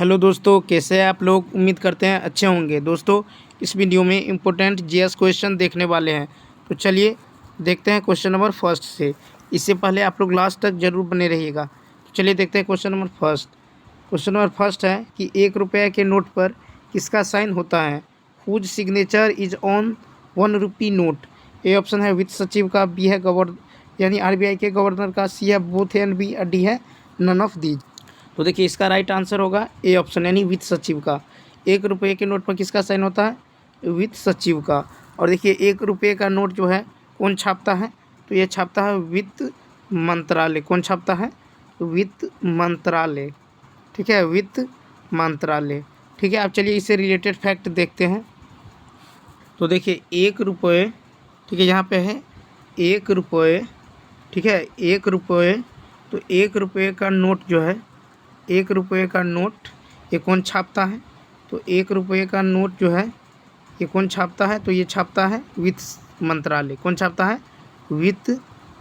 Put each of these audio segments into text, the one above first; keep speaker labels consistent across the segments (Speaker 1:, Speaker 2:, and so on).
Speaker 1: Hello दोस्तों, कैसे हैं आप लोग। उम्मीद करते हैं अच्छे होंगे। दोस्तों, इस वीडियो में इम्पोर्टेंट जीएस क्वेश्चन देखने वाले हैं। तो चलिए देखते हैं क्वेश्चन नंबर फर्स्ट से। इससे पहले आप लोग लास्ट तक जरूर बने रहिएगा। तो चलिए देखते हैं question number first. Question number first है कि 1 रुपये के नोट पर किसका साइन होता है। Whose signature is on 1 rupee note. A option है वित्त सचिव का, बी है यानी आरबीआई के गवर्नर का, सी है बोथ एंड बी, डी है नन ऑफ दीज। तो देखिए इसका राइट आंसर होगा ए ऑप्शन यानी वित्त सचिव का। 1 रुपये के नोट पर किसका साइन होता है, वित्त सचिव का। और देखिए 1 रुपये का नोट जो है कौन छापता है, तो ये छापता है वित्त मंत्रालय। कौन छापता है, वित्त मंत्रालय। ठीक है, वित्त मंत्रालय। ठीक है, अब चलिए इससे रिलेटेड फैक्ट देखते हैं। तो देखिए 1 रुपये, ठीक है, यहाँ पे है 1 रुपये। ठीक है, 1 रुपये। तो 1 रुपये का नोट जो है, 1 रुपये का नोट ये कौन छापता है, तो 1 रुपये का नोट जो है ये कौन छापता है, तो ये छापता है वित्त मंत्रालय। कौन छापता है, वित्त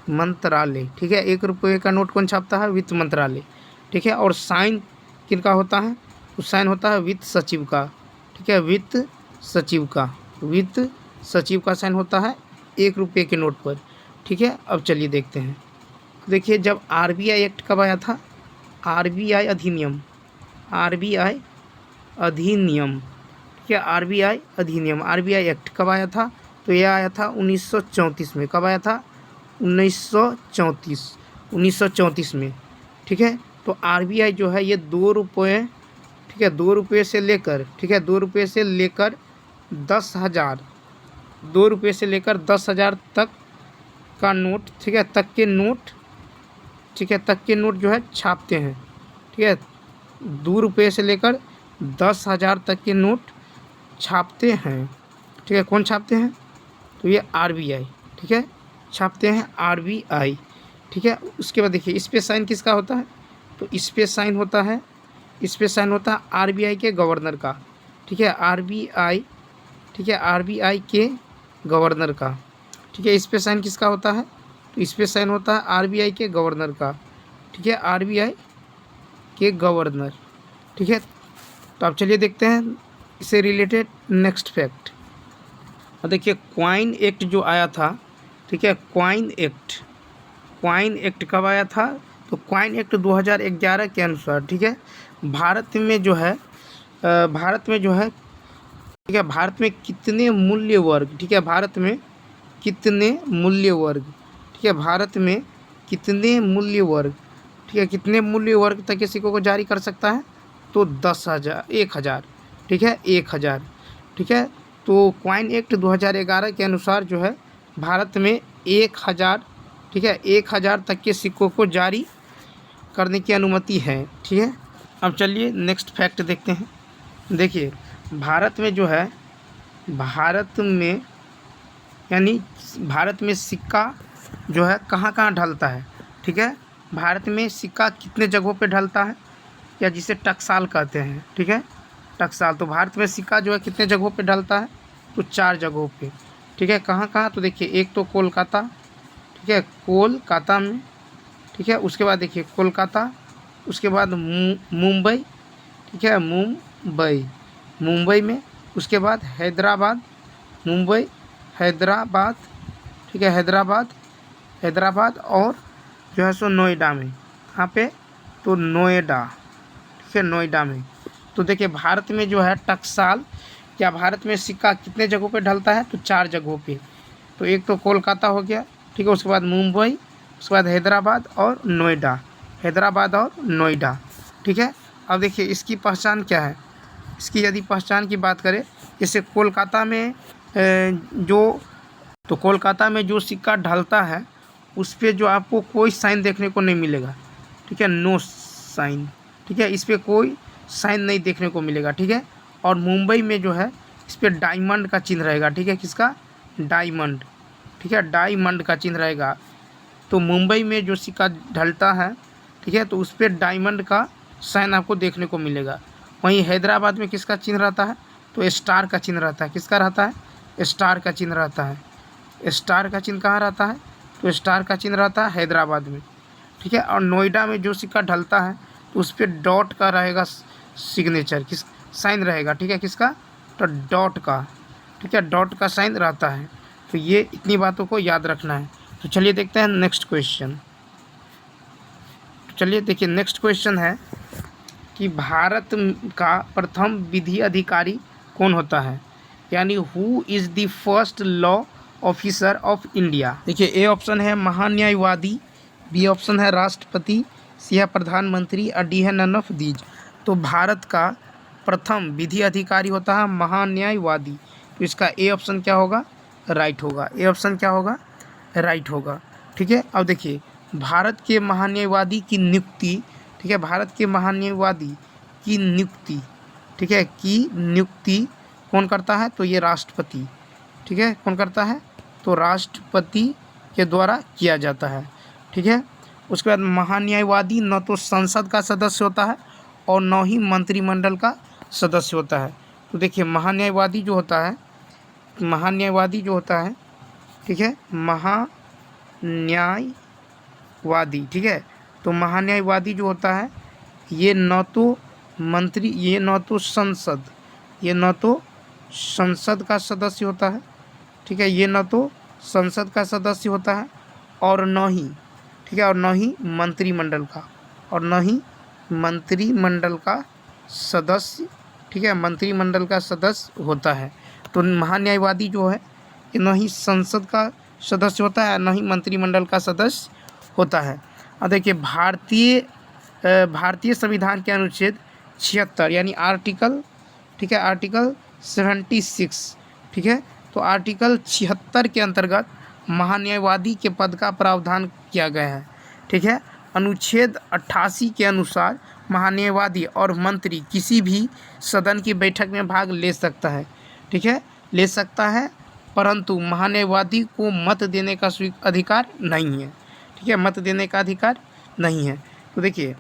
Speaker 1: मंत्रालय। ठीक है, 1 रुपये का नोट कौन छापता है, वित्त मंत्रालय। ठीक है, और साइन किनका होता है, तो साइन होता है वित्त सचिव का। ठीक है, वित्त सचिव का, वित्त सचिव का साइन होता है 1 रुपये के नोट पर। ठीक है, अब चलिए देखते हैं। देखिए जब आरबीआई एक्ट कब आया था, आरबीआई अधिनियम, आरबीआई अधिनियम। ठीक है, आरबीआई अधिनियम, आरबीआई एक्ट कब आया था, तो यह आया था 1934 में। कब आया था, 1934 में। ठीक है, तो आरबीआई जो है ये 2 रुपये, ठीक है, 2 रुपये से लेकर, ठीक है, 2 रुपये से लेकर 10,000, 2 रुपये से लेकर 10,000 तक का नोट, ठीक है, तक के नोट, ठीक है, तक के नोट जो है छापते हैं। ठीक है, 2 रुपये से लेकर 10,000 तक के नोट छापते हैं। ठीक है, कौन छापते हैं, तो ये आरबीआई, ठीक है, छापते हैं आरबीआई। ठीक है, उसके बाद देखिए इस पे साइन किसका होता है, तो इस पे साइन होता है, इस पे साइन होता है आरबीआई के गवर्नर का। ठीक है, आरबीआई, ठीक है, आरबीआई के गवर्नर का। ठीक है, इस पे साइन किसका होता है, तो इस पे साइन होता है आरबीआई के गवर्नर का। ठीक है, आरबीआई के गवर्नर। ठीक है, तो आप चलिए देखते हैं इससे रिलेटेड नेक्स्ट फैक्ट। और देखिए क्वाइन एक्ट जो आया था, ठीक है, क्वाइन एक्ट, क्वाइन एक्ट कब आया था, तो क्वाइन एक्ट 2011 के अनुसार, ठीक है, भारत में जो है, भारत में जो है, ठीक है, भारत में कितने मूल्य वर्ग, ठीक है, भारत में कितने मूल्य वर्ग, ठीक है, भारत में कितने मूल्य वर्ग, ठीक है, कितने मूल्य वर्ग तक के सिक्कों को जारी कर सकता है, तो 10,000, 1,000। ठीक है, 1,000। ठीक है, तो क्वाइन एक्ट 2011 के अनुसार जो है भारत में 1,000, ठीक है, 1,000 तक के सिक्कों को जारी करने की अनुमति है। ठीक है, अब चलिए नेक्स्ट फैक्ट देखते हैं। देखिए भारत में जो है, भारत में यानी भारत में सिक्का जो है कहाँ कहाँ ढलता है। ठीक है, भारत में सिक्का कितने जगहों पे ढलता है, या जिसे टकसाल कहते हैं। ठीक है, टकसाल। तो भारत में सिक्का जो है कितने जगहों पे ढलता है, तो 4 जगहों पे। ठीक है, कहाँ कहाँ, तो देखिए एक तो कोलकाता, ठीक है, कोलकाता में। ठीक है, उसके बाद देखिए कोलकाता, उसके बाद मुंबई, ठीक है, मुंबई, मुंबई में, उसके बाद हैदराबाद, मुंबई, हैदराबाद, ठीक है, हैदराबाद, हैदराबाद, और जो है सो नोएडा में। यहाँ पे तो नोएडा, ठीक है, नोएडा में। तो देखिए भारत में जो है टकसाल, क्या भारत में सिक्का कितने जगहों पे ढलता है, तो 4 जगहों पे। तो एक तो कोलकाता हो गया, ठीक है, उसके बाद मुंबई, उसके बाद हैदराबाद और नोएडा, हैदराबाद और नोएडा। ठीक है, अब देखिए इसकी पहचान क्या है। इसकी यदि पहचान की बात करें, जैसे कोलकाता में तो कोलकाता में जो सिक्का ढलता है उस पर जो आपको कोई साइन देखने को नहीं मिलेगा। ठीक है, नो साइन। ठीक है, इस पर कोई साइन नहीं देखने को मिलेगा। ठीक है, और मुंबई में जो है इस पर डायमंड का चिन्ह रहेगा। ठीक है, किसका, डायमंड। ठीक है, डायमंड का चिन्ह रहेगा। तो मुंबई में जो सिक्का ढलता है, ठीक है, तो उस पर डायमंड का साइन आपको देखने को मिलेगा। वहीं हैदराबाद में किसका चिन्ह रहता है, तो स्टार का चिन्ह रहता है। किसका रहता है, स्टार का चिन्ह रहता है। स्टार का चिन्ह कहाँ रहता है, तो स्टार का चिन्ह रहता है हैदराबाद में। ठीक है, और नोएडा में जो सिक्का ढलता है तो उस पर डॉट का रहेगा, सिग्नेचर, किस साइन रहेगा, ठीक है, किसका, तो डॉट का, ठीक है, डॉट का साइन रहता है। तो ये इतनी बातों को याद रखना है। तो चलिए देखते हैं नेक्स्ट क्वेश्चन। चलिए देखिए नेक्स्ट क्वेश्चन है कि भारत का प्रथम विधि अधिकारी कौन होता है, यानी who is the first law officer of India. देखिए ए ऑप्शन है महान्यायवादी, बी ऑप्शन है राष्ट्रपति, सी है प्रधानमंत्री और डी है नन ऑफ दीज। तो भारत का प्रथम विधि अधिकारी होता है महान्यायवादी। तो इसका ए ऑप्शन क्या होगा, राइट होगा। ए ऑप्शन क्या होगा, राइट होगा। ठीक है, अब देखिए भारत के महान्यायवादी की नियुक्ति, ठीक है, भारत के महान्यायवादी की नियुक्ति, ठीक है, की नियुक्ति कौन करता है, तो ये राष्ट्रपति, ठीक है, कौन करता है, तो राष्ट्रपति के द्वारा किया जाता है। ठीक है, उसके बाद महान्यायवादी न तो संसद का सदस्य होता है और न ही मंत्रिमंडल का सदस्य होता है। तो देखिए महान्यायवादी जो होता है, महान्यायवादी जो होता है, ठीक है, महान्यायवादी, ठीक है, तो महान्यायवादी जो होता है ये न तो मंत्री, ये न तो संसद, ये न तो संसद का सदस्य होता है, ठीक है, ये न तो संसद का सदस्य होता है और न ही, ठीक है, और न ही मंत्रिमंडल का, और न ही मंत्रिमंडल का सदस्य, ठीक है, मंत्रिमंडल का सदस्य होता है। तो महान्यायवादी जो है कि न ही संसद का सदस्य होता है न ही मंत्रिमंडल का सदस्य होता है। और देखिए भारतीय संविधान के अनुच्छेद 76 यानी आर्टिकल, ठीक है, आर्टिकल 76, ठीक है, तो आर्टिकल 76 के अंतर्गत महान्यायवादी के पद का प्रावधान किया गया है। ठीक है, अनुच्छेद 88 के अनुसार महान्यायवादी और मंत्री किसी भी सदन की बैठक में भाग ले सकता है, ठीक है, ले सकता है, परंतु महान्यायवादी को मत देने का अधिकार नहीं है, ठीक है, मत देने का अधिकार नहीं है। तो देखिए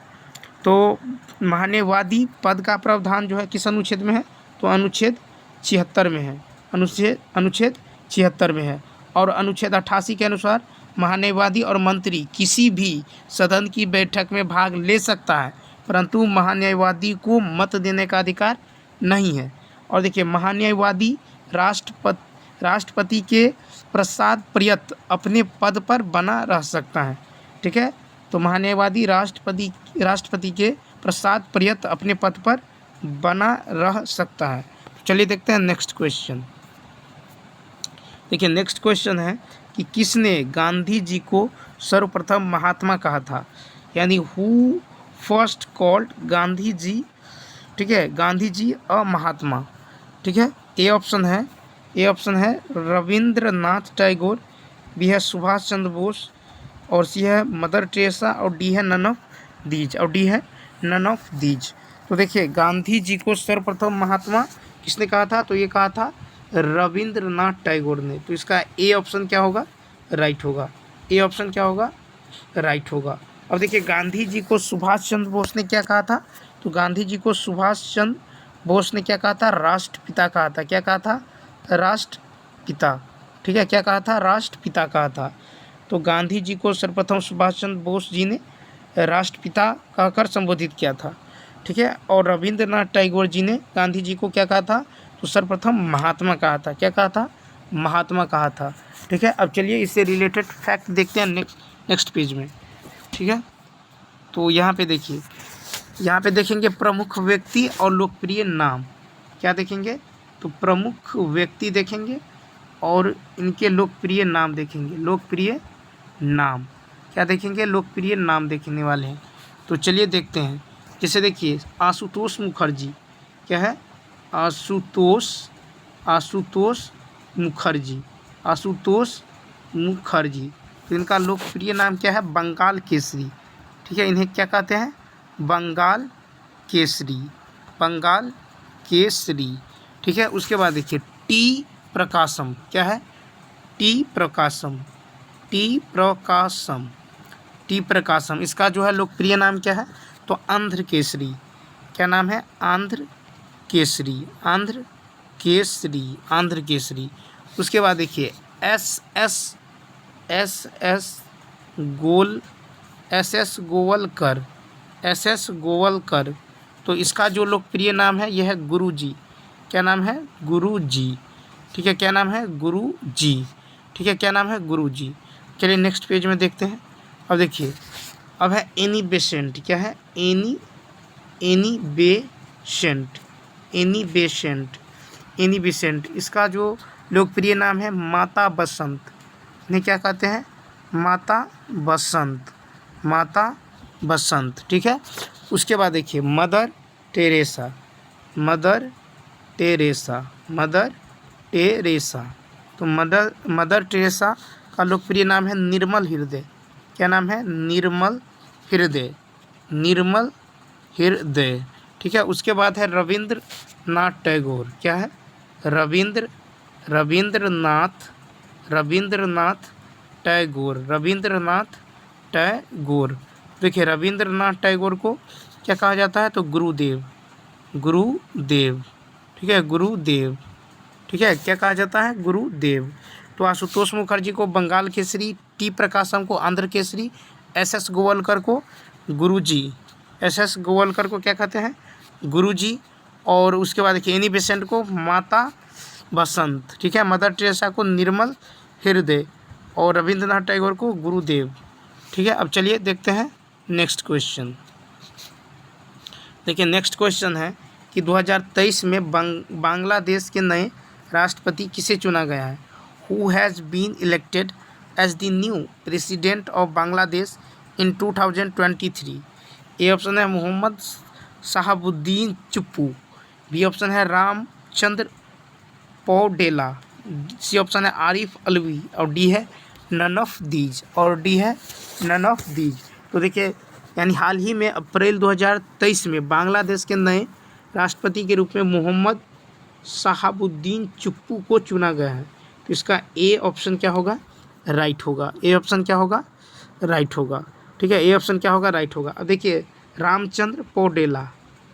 Speaker 1: तो महान्यायवादी पद का प्रावधान जो है किस अनुच्छेद में है, तो अनुच्छेद 76 में है, अनुच्छेद 76 में है। और अनुच्छेद 88 के अनुसार महान्यायवादी और मंत्री किसी भी सदन की बैठक में भाग ले सकता है, परंतु महान्यायवादी को मत देने का अधिकार नहीं है। और देखिए महान्यायवादी राष्ट्रपति के प्रसाद पर्यंत अपने पद पर बना रह सकता है। ठीक है, तो महान्यायवादी राष्ट्रपति के प्रसाद पर्यंत अपने पद पर बना रह सकता है। चलिए देखते हैं नेक्स्ट क्वेश्चन। देखिए नेक्स्ट क्वेश्चन है कि किसने गांधी जी को सर्वप्रथम महात्मा कहा था, यानी who first called Gandhi ji, ठीक है, गांधी जी अ महात्मा। ठीक है, ए ऑप्शन है रविंद्रनाथ टैगोर, बी है सुभाष चंद्र बोस और सी है मदर टेरेसा और डी है नन ऑफ दीज। तो देखिए गांधी जी को सर्वप्रथम महात्मा किसने कहा था, तो ये कहा था रविंद्रनाथ टैगोर ने। तो इसका ए ऑप्शन क्या होगा, राइट होगा। ए ऑप्शन क्या होगा, राइट होगा। अब देखिए गांधी जी को सुभाष चंद्र बोस ने क्या कहा था, तो गांधी जी को सुभाष चंद्र बोस ने क्या कहा था, राष्ट्रपिता कहा था। क्या कहा था, राष्ट्रपिता। ठीक है, क्या कहा था, राष्ट्रपिता कहा था। तो गांधी जी को सर्वप्रथम सुभाष चंद्र बोस जी ने राष्ट्रपिता कहकर संबोधित किया था। ठीक है, और रविंद्रनाथ टैगोर जी ने गांधी जी को क्या कहा था, तो सर्वप्रथम महात्मा कहा था। क्या कहा था, महात्मा कहा था। ठीक है, अब चलिए इससे रिलेटेड फैक्ट देखते हैं नेक्स्ट पेज में। ठीक है, तो यहाँ पे देखिए, यहाँ पे देखेंगे प्रमुख व्यक्ति और लोकप्रिय नाम। क्या देखेंगे, तो प्रमुख व्यक्ति देखेंगे और इनके लोकप्रिय नाम देखेंगे। लोकप्रिय नाम क्या देखेंगे, लोकप्रिय नाम देखने वाले हैं। तो चलिए देखते हैं। जैसे देखिए आशुतोष मुखर्जी, क्या है, आशुतोष मुखर्जी, तो इनका लोकप्रिय नाम क्या है, बंगाल केसरी। ठीक है, इन्हें क्या कहते हैं, बंगाल केसरी। ठीक है, उसके बाद देखिए टी प्रकाशम, क्या है, टी प्रकाशम, इसका जो है लोकप्रिय नाम क्या है, तो आंध्र केसरी। क्या नाम है, आंध्र केसरी। उसके बाद देखिए एस एस गोवलकर, तो इसका जो लोकप्रिय नाम है यह है गुरुजी। क्या नाम है? गुरुजी। ठीक है, क्या नाम है? गुरुजी। ठीक है, क्या नाम है? गुरुजी। चलिए नेक्स्ट पेज में देखते हैं। अब देखिए, अब है एनी बेसेंट। क्या है? Annie Besant. Annie Besant. इसका जो लोकप्रिय नाम है माता बसंत। इन्हें क्या कहते हैं? माता बसंत। माता बसंत। ठीक है, उसके बाद देखिए mother Teresa. Mother Teresa. Mother Teresa. तो मदर टेरेसा का लोकप्रिय नाम है निर्मल हृदय। क्या नाम है? निर्मल हृदय। निर्मल हृदय। ठीक है, उसके बाद है रविंद्रनाथ टैगोर। क्या है? रविंद्रनाथ टैगोर। रविंद्रनाथ टैगोर। देखिए रविंद्रनाथ टैगोर को क्या कहा जाता है? तो गुरुदेव। गुरुदेव। ठीक है, गुरुदेव। ठीक है, क्या कहा जाता है? गुरुदेव। तो आशुतोष मुखर्जी को बंगाल केसरी, टी प्रकाशम को आंध्र केसरी, एस गोवलकर को गुरुजी। एस गोवलकर को क्या कहते हैं? गुरुजी। और उसके बाद देखिए एनी बेसेंट को माता बसंत। ठीक है, मदर टेरेसा को निर्मल हृदय और रविंद्रनाथ टैगोर को गुरुदेव। ठीक है, अब चलिए देखते हैं नेक्स्ट क्वेश्चन। देखिए नेक्स्ट क्वेश्चन है कि 2023 में बांग्लादेश के नए राष्ट्रपति किसे चुना गया है? Who has been elected as the new president of Bangladesh in 2023? A option है मोहम्मद शहाबुद्दीन चुप्पू। बी ऑप्शन है रामचंद्र पौडेला। सी ऑप्शन है आरिफ अलवी। और डी है नन ऑफ दीज। तो देखिए यानी हाल ही में अप्रैल 2023 में बांग्लादेश के नए राष्ट्रपति के रूप में मोहम्मद शहाबुद्दीन चुप्पू को चुना गया है। तो इसका ए ऑप्शन क्या होगा? राइट होगा। ए ऑप्शन क्या होगा? राइट होगा। ठीक है, ए ऑप्शन क्या होगा? राइट होगा। अब देखिए रामचंद्र पौडेला।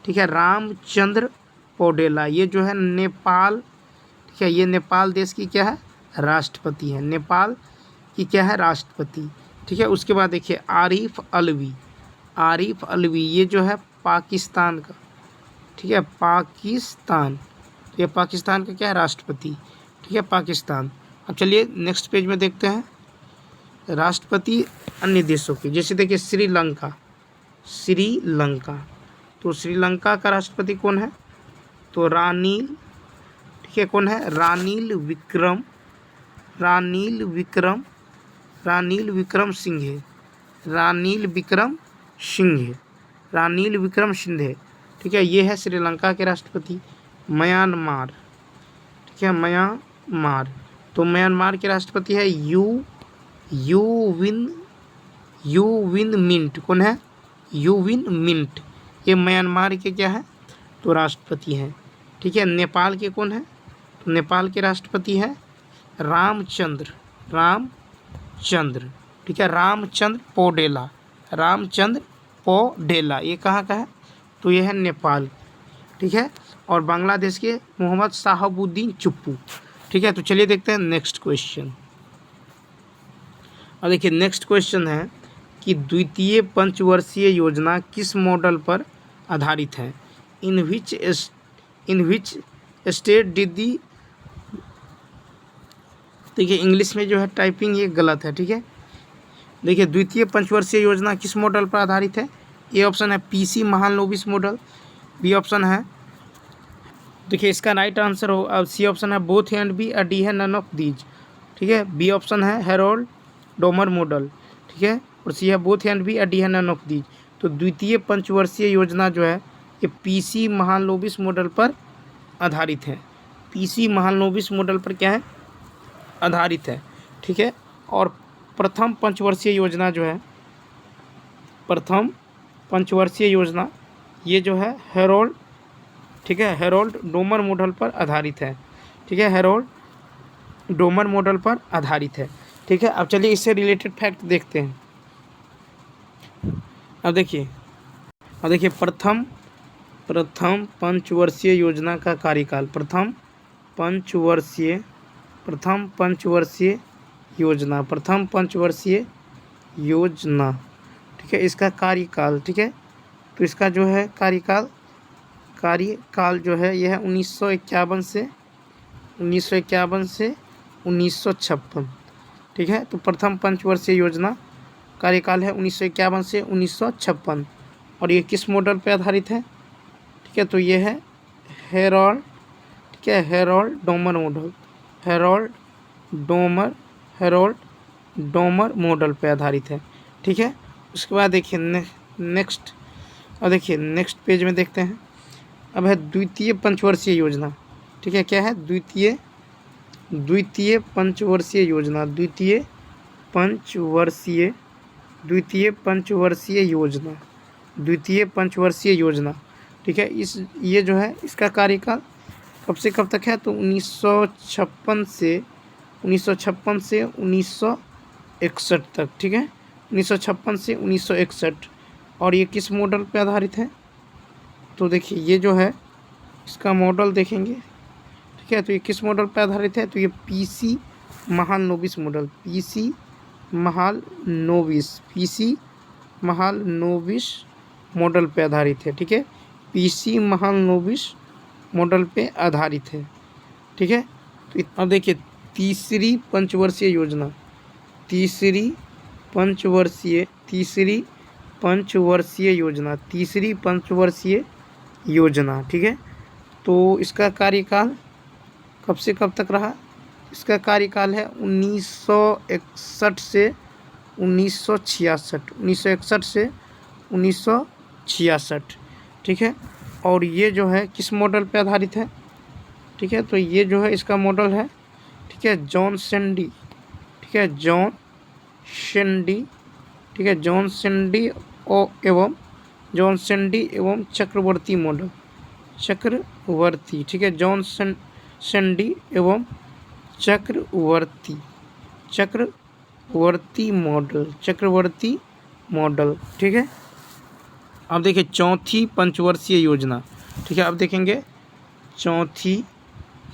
Speaker 1: ठीक है, रामचंद्र पौडेला ये जो है नेपाल, ठीक है, ये नेपाल देश की क्या है? राष्ट्रपति है। नेपाल की क्या है? राष्ट्रपति। ठीक है, उसके बाद देखिए आरिफ अलवी। आरिफ अलवी ये जो है पाकिस्तान का, ठीक है, पाकिस्तान, ये पाकिस्तान का क्या है? राष्ट्रपति। ठीक है, पाकिस्तान। अब चलिए नेक्स्ट पेज में देखते हैं राष्ट्रपति अन्य देशों के। जैसे देखिए श्रीलंका। तो श्रीलंका का राष्ट्रपति कौन है? तो रानील, ठीक है, कौन है? रानील विक्रम सिंघे। ठीक है, ये है श्रीलंका के राष्ट्रपति। म्यांमार, ठीक है, म्यांमार। तो म्यांमार के राष्ट्रपति है यू विन मिंट। कौन है? You Win Myint. ये म्यांमार के क्या है? तो राष्ट्रपति हैं। ठीक है, नेपाल के कौन है? तो नेपाल के राष्ट्रपति है रामचंद्र। ठीक है, रामचंद्र पौडेला। ये कहाँ का है? तो ये है नेपाल। ठीक है, और बांग्लादेश के मोहम्मद शहाबुद्दीन चुप्पू। ठीक है, तो चलिए देखते हैं नेक्स्ट क्वेश्चन। और देखिए नेक्स्ट क्वेश्चन है कि द्वितीय पंचवर्षीय योजना किस मॉडल पर आधारित है? इन विच स्टेट डिड दी, देखिए इंग्लिश में जो है टाइपिंग ये गलत है। ठीक है, देखिए द्वितीय पंचवर्षीय योजना किस मॉडल पर आधारित है? ए ऑप्शन है PC Mahalanobis model. B option है, देखिए इसका राइट आंसर हो, अब सी ऑप्शन है बोथ एंड बी, और डी है नन ऑफ दीज। ठीक है, बी ऑप्शन है हेरोल्ड डोमर मॉडल। ठीक है, और सी है बोथ एंड बी, और डी है नन ऑफ दीज। तो द्वितीय पंचवर्षीय योजना जो है ये पीसी महालनोबिस मॉडल पर आधारित है। पीसी महालनोबिस मॉडल पर क्या है? आधारित है। ठीक है, और प्रथम पंचवर्षीय योजना जो है, प्रथम पंचवर्षीय योजना ये जो है हेरोल्ड, ठीक है, हेरोल्ड डोमर मॉडल पर आधारित है। ठीक है, हेरोल्ड डोमर मॉडल पर आधारित है। ठीक है, अब चलिए इससे रिलेटेड फैक्ट देखते हैं। अब देखिए प्रथम पंचवर्षीय योजना का कार्यकाल, प्रथम पंचवर्षीय योजना, ठीक है, इसका कार्यकाल, ठीक है, तो इसका जो है कार्यकाल कार्यकाल जो है यह है 1951 से 1956। ठीक है, तो प्रथम पंचवर्षीय योजना कार्यकाल है 1951 से 1956। और ये किस मॉडल पे आधारित है? ठीक है, तो ये है हेरोल्ड, ठीक है, Harold Domar model, Harold Domar model पे आधारित है। ठीक है, उसके बाद देखिए नेक्स्ट, और देखिए नेक्स्ट पेज में देखते हैं। अब है द्वितीय पंचवर्षीय योजना। ठीक है, क्या है? द्वितीय पंचवर्षीय योजना, द्वितीय पंचवर्षीय योजना। ठीक है, ये जो है इसका कार्यकाल कब से कब तक है? तो 1956 से 1961 तक। ठीक है, 1956 से 1961। और ये किस मॉडल पे आधारित है? तो देखिए ये जो है इसका मॉडल देखेंगे। ठीक है, तो ये किस मॉडल पे आधारित है? तो ये PC Mahalanobis model, PC Mahalanobis model पे आधारित है। ठीक है, पीसी महालनोबिस मॉडल पे आधारित है। ठीक है, तो अब देखिए तीसरी पंचवर्षीय योजना, तीसरी पंचवर्षीय योजना। ठीक है, तो इसका कार्यकाल कब से कब तक रहा? इसका कार्यकाल है 1961 से 1966, 1961 से 1966। ठीक है, और ये जो है किस मॉडल पे आधारित है? ठीक है, तो ये जो है इसका मॉडल है, ठीक है, जॉन सेंडी, ठीक है, जॉन सेंडी, ठीक है, जॉन सेंडी एवं चक्रवर्ती मॉडल, चक्रवर्ती। ठीक है, जॉन सेंडी एवं चक्रवर्ती मॉडल। ठीक है, अब देखिए चौथी पंचवर्षीय योजना। ठीक है, अब देखेंगे चौथी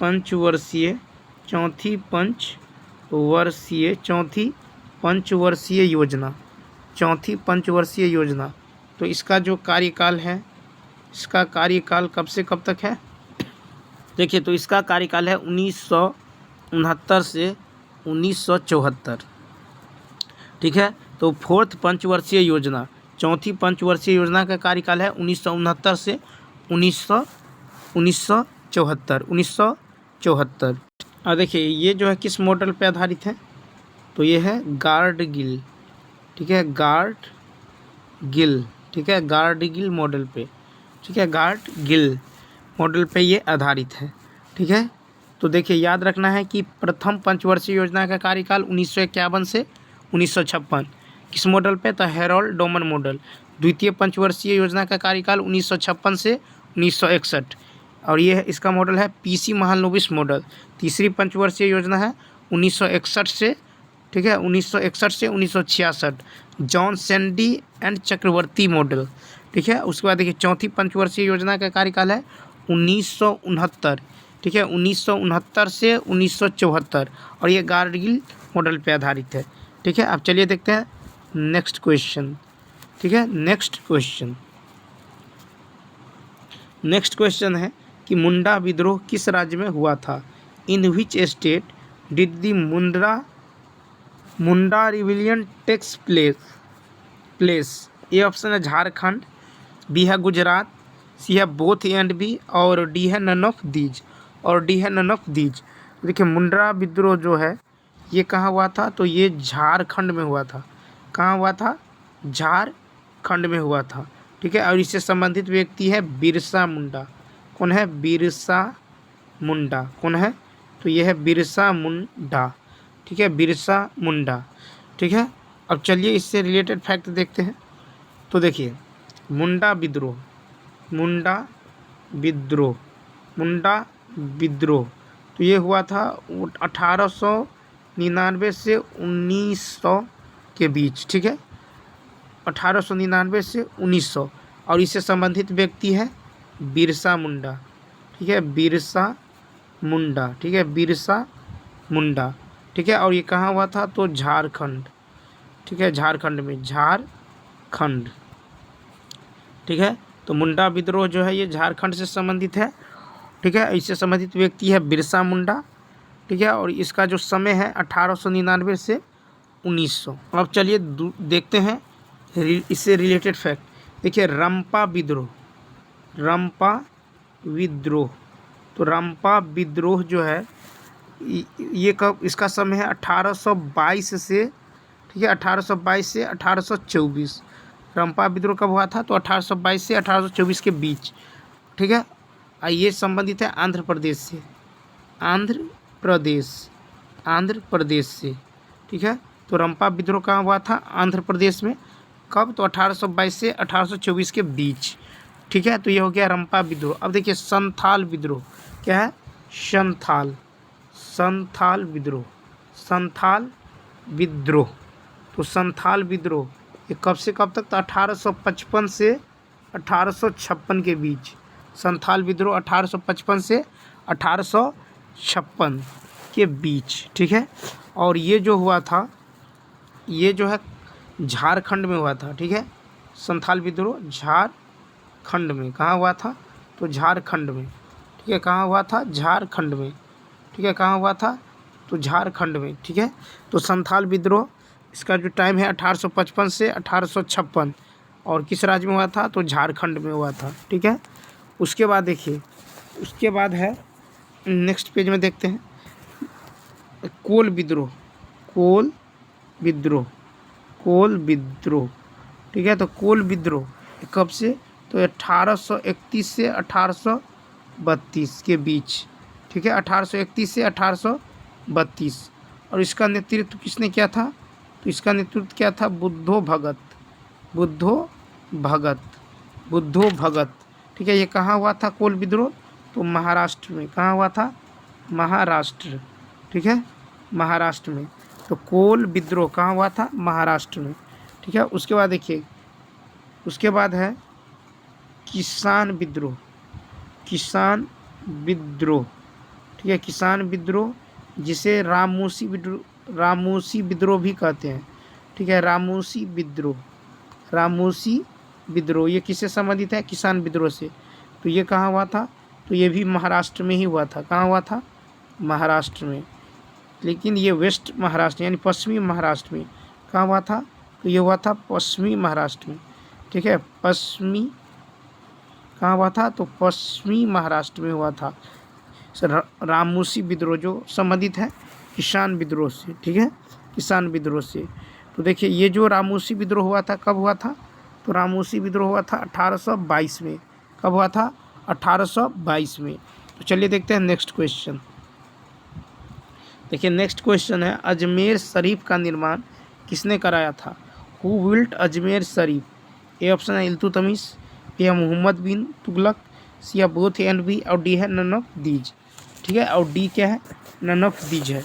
Speaker 1: पंचवर्षीय योजना। तो इसका जो कार्यकाल है, इसका कार्यकाल कब से कब तक है? देखिए, तो इसका कार्यकाल है 1969 से 1974। ठीक है, तो फोर्थ पंचवर्षीय योजना, चौथी पंचवर्षीय योजना का कार्यकाल है 1969 से 1974। और देखिए ये जो है किस मॉडल पे आधारित है? तो ये है गार्डगिल। ठीक है, गार्डगिल। ठीक है, गार्डगिल मॉडल पे, ठीक है, गार्डगिल मॉडल पे ये आधारित है। ठीक है, तो देखिए याद रखना है कि प्रथम पंचवर्षीय योजना का कार्यकाल 1951 से 1956 किस मॉडल पे? तो हेरोल्ड डोमर मॉडल। द्वितीय पंचवर्षीय योजना का कार्यकाल 1956 से 1961, और ये है इसका मॉडल है पीसी महालनोबिस मॉडल। तीसरी पंचवर्षीय योजना है 1961 से, ठीक है, 1961 से 1966, John Sandy and Chakravarty model. ठीक है, उसके बाद देखिए चौथी पंचवर्षीय योजना का कार्यकाल है 1969। ठीक है, 1969 से 1974, और ये गार्डगिल मॉडल पे आधारित है। ठीक है, अब चलिए देखते हैं नेक्स्ट क्वेश्चन। ठीक है, नेक्स्ट क्वेश्चन है कि मुंडा विद्रोह किस राज्य में हुआ था? In which state did the Munda rebellion takes place? A option है झारखंड, बी है गुजरात, सी है बोथ एंड बी, और डी है नन ऑफ दीज। देखिए मुंडा विद्रोह जो है ये कहाँ हुआ था? तो ये झारखंड में हुआ था। कहाँ हुआ था? झारखंड में हुआ था। ठीक है, और इससे संबंधित व्यक्ति है बिरसा मुंडा। कौन है? बिरसा मुंडा। कौन है? तो ये है बिरसा मुंडा। ठीक है, बिरसा मुंडा। ठीक है, अब चलिए इससे रिलेटेड फैक्ट देखते हैं। तो देखिए मुंडा विद्रोह तो ये हुआ था 1899 से 1900 के बीच। ठीक है, 1899 से 1900, और इससे संबंधित व्यक्ति है बिरसा मुंडा। ठीक है, बिरसा मुंडा। ठीक है, बिरसा मुंडा। ठीक है, और ये कहाँ हुआ था? तो झारखंड। ठीक है, झारखंड में, झारखंड। ठीक है, तो मुंडा विद्रोह जो है ये झारखंड से संबंधित है, ठीक है। इससे संबंधित व्यक्ति है बिरसा मुंडा, ठीक है। और इसका जो समय है 1899 से 1900। अब चलिए देखते हैं इससे रिलेटेड फैक्ट। देखिए रंपा विद्रोह, रंपा विद्रोह, तो रंपा विद्रोह जो है ये कब, इसका समय है 1822 से, ठीक है, 1822 से 1824। रंपा विद्रोह कब हुआ था? तो 1822 से 1824 के बीच, ठीक है। ये संबंधित है आंध्र प्रदेश से, आंध्र प्रदेश से, ठीक है। तो रंपा विद्रोह कहाँ हुआ था? आंध्र प्रदेश में। कब? तो 1822 से 1824 के बीच, ठीक है। तो ये हो गया रंपा विद्रोह। अब देखिए संथाल विद्रोह, क्या है? संथाल विद्रोह, संथाल विद्रोह। तो संथाल विद्रोह ये कब से कब तक? तो 1855 से 1856 के बीच। संथाल विद्रोह 1855 से 1856 के बीच, ठीक है। और ये जो हुआ था, ये जो है झारखंड में हुआ था, ठीक है। संथाल विद्रोह झारखंड में। कहाँ हुआ था? तो झारखंड में, ठीक है। कहाँ हुआ था? झारखंड में, ठीक है। कहाँ हुआ था? तो झारखंड में, ठीक है। तो संथाल विद्रोह इसका जो टाइम है 1855 से 1856, और किस राज्य में हुआ था? तो झारखंड में हुआ था, ठीक है। उसके बाद देखिए, उसके बाद है नेक्स्ट पेज में देखते हैं कोल विद्रोह, कोल विद्रोह, कोल विद्रोह, ठीक है। तो कोल विद्रोह कब से? तो 1831 से 1832 के बीच, ठीक है। 1831 से 1832। और इसका नेतृत्व किसने किया था? तो इसका नेतृत्व क्या था? बुद्धो भगत, ठीक है। ये कहाँ हुआ था कोल विद्रोह? तो महाराष्ट्र में। कहाँ हुआ था? महाराष्ट्र, ठीक है, महाराष्ट्र में। तो कोल विद्रोह कहाँ हुआ था? महाराष्ट्र में, ठीक है। उसके बाद देखिए, उसके बाद है किसान विद्रोह, किसान विद्रोह, ठीक है। किसान विद्रोह जिसे रामोसी विद्रोह भी कहते हैं, ठीक है। रामोसी विद्रोह ये किससे संबंधित है? किसान विद्रोह से। तो ये कहाँ हुआ था? तो ये भी महाराष्ट्र में ही हुआ था। कहाँ हुआ था? महाराष्ट्र में, लेकिन ये वेस्ट महाराष्ट्र यानी पश्चिमी महाराष्ट्र में। कहाँ हुआ था? तो ये हुआ था पश्चिमी महाराष्ट्र में, ठीक है। पश्चिमी कहाँ हुआ था? तो पश्चिमी महाराष्ट्र में हुआ था रामोसी विद्रोह, जो संबंधित है किसान विद्रोह से, ठीक है, किसान विद्रोह से। तो देखिए ये जो रामोसी विद्रोह हुआ था, कब हुआ था? तो रामोसी विद्रोह हुआ था 1822 में। कब हुआ था? 1822 में। तो चलिए देखते हैं नेक्स्ट क्वेश्चन। देखिए नेक्स्ट क्वेश्चन है अजमेर शरीफ का निर्माण किसने कराया था? Who built Ajmer Sharif? A option है इल्तुतमिश, बी है मोहम्मद बिन तुगलक, सी है बोथ एंड बी, और डी है नन ऑफ दीज, ठीक है। और डी क्या है? नन ऑफ दीज है।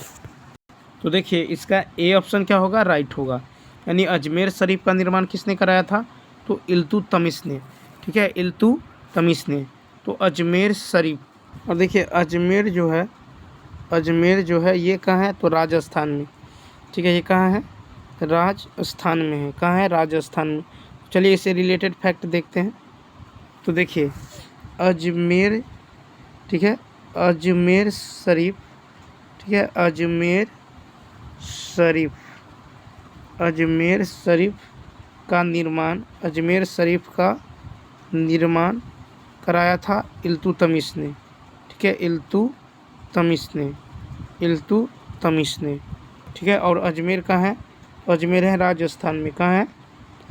Speaker 1: तो देखिए इसका ए ऑप्शन क्या होगा? राइट होगा, यानी अजमेर शरीफ का निर्माण किसने कराया था? तो इल्तुतमिश ने, ठीक है, इल्तुतमिश ने। तो अजमेर शरीफ, और देखिए अजमेर जो है ये कहाँ है? तो राजस्थान में, ठीक है। ये कहाँ है? राजस्थान में है। कहाँ है? राजस्थान में। चलिए इससे रिलेटेड फैक्ट देखते हैं। तो देखिए अजमेर, ठीक है, अजमेर शरीफ, ठीक है, अजमेर शरीफ का निर्माण कराया था इल्तुतमिश ने, ठीक है, इल्तुतमिश ने, ठीक है। और अजमेर कहाँ है? तो अजमेर है राजस्थान में। कहाँ है?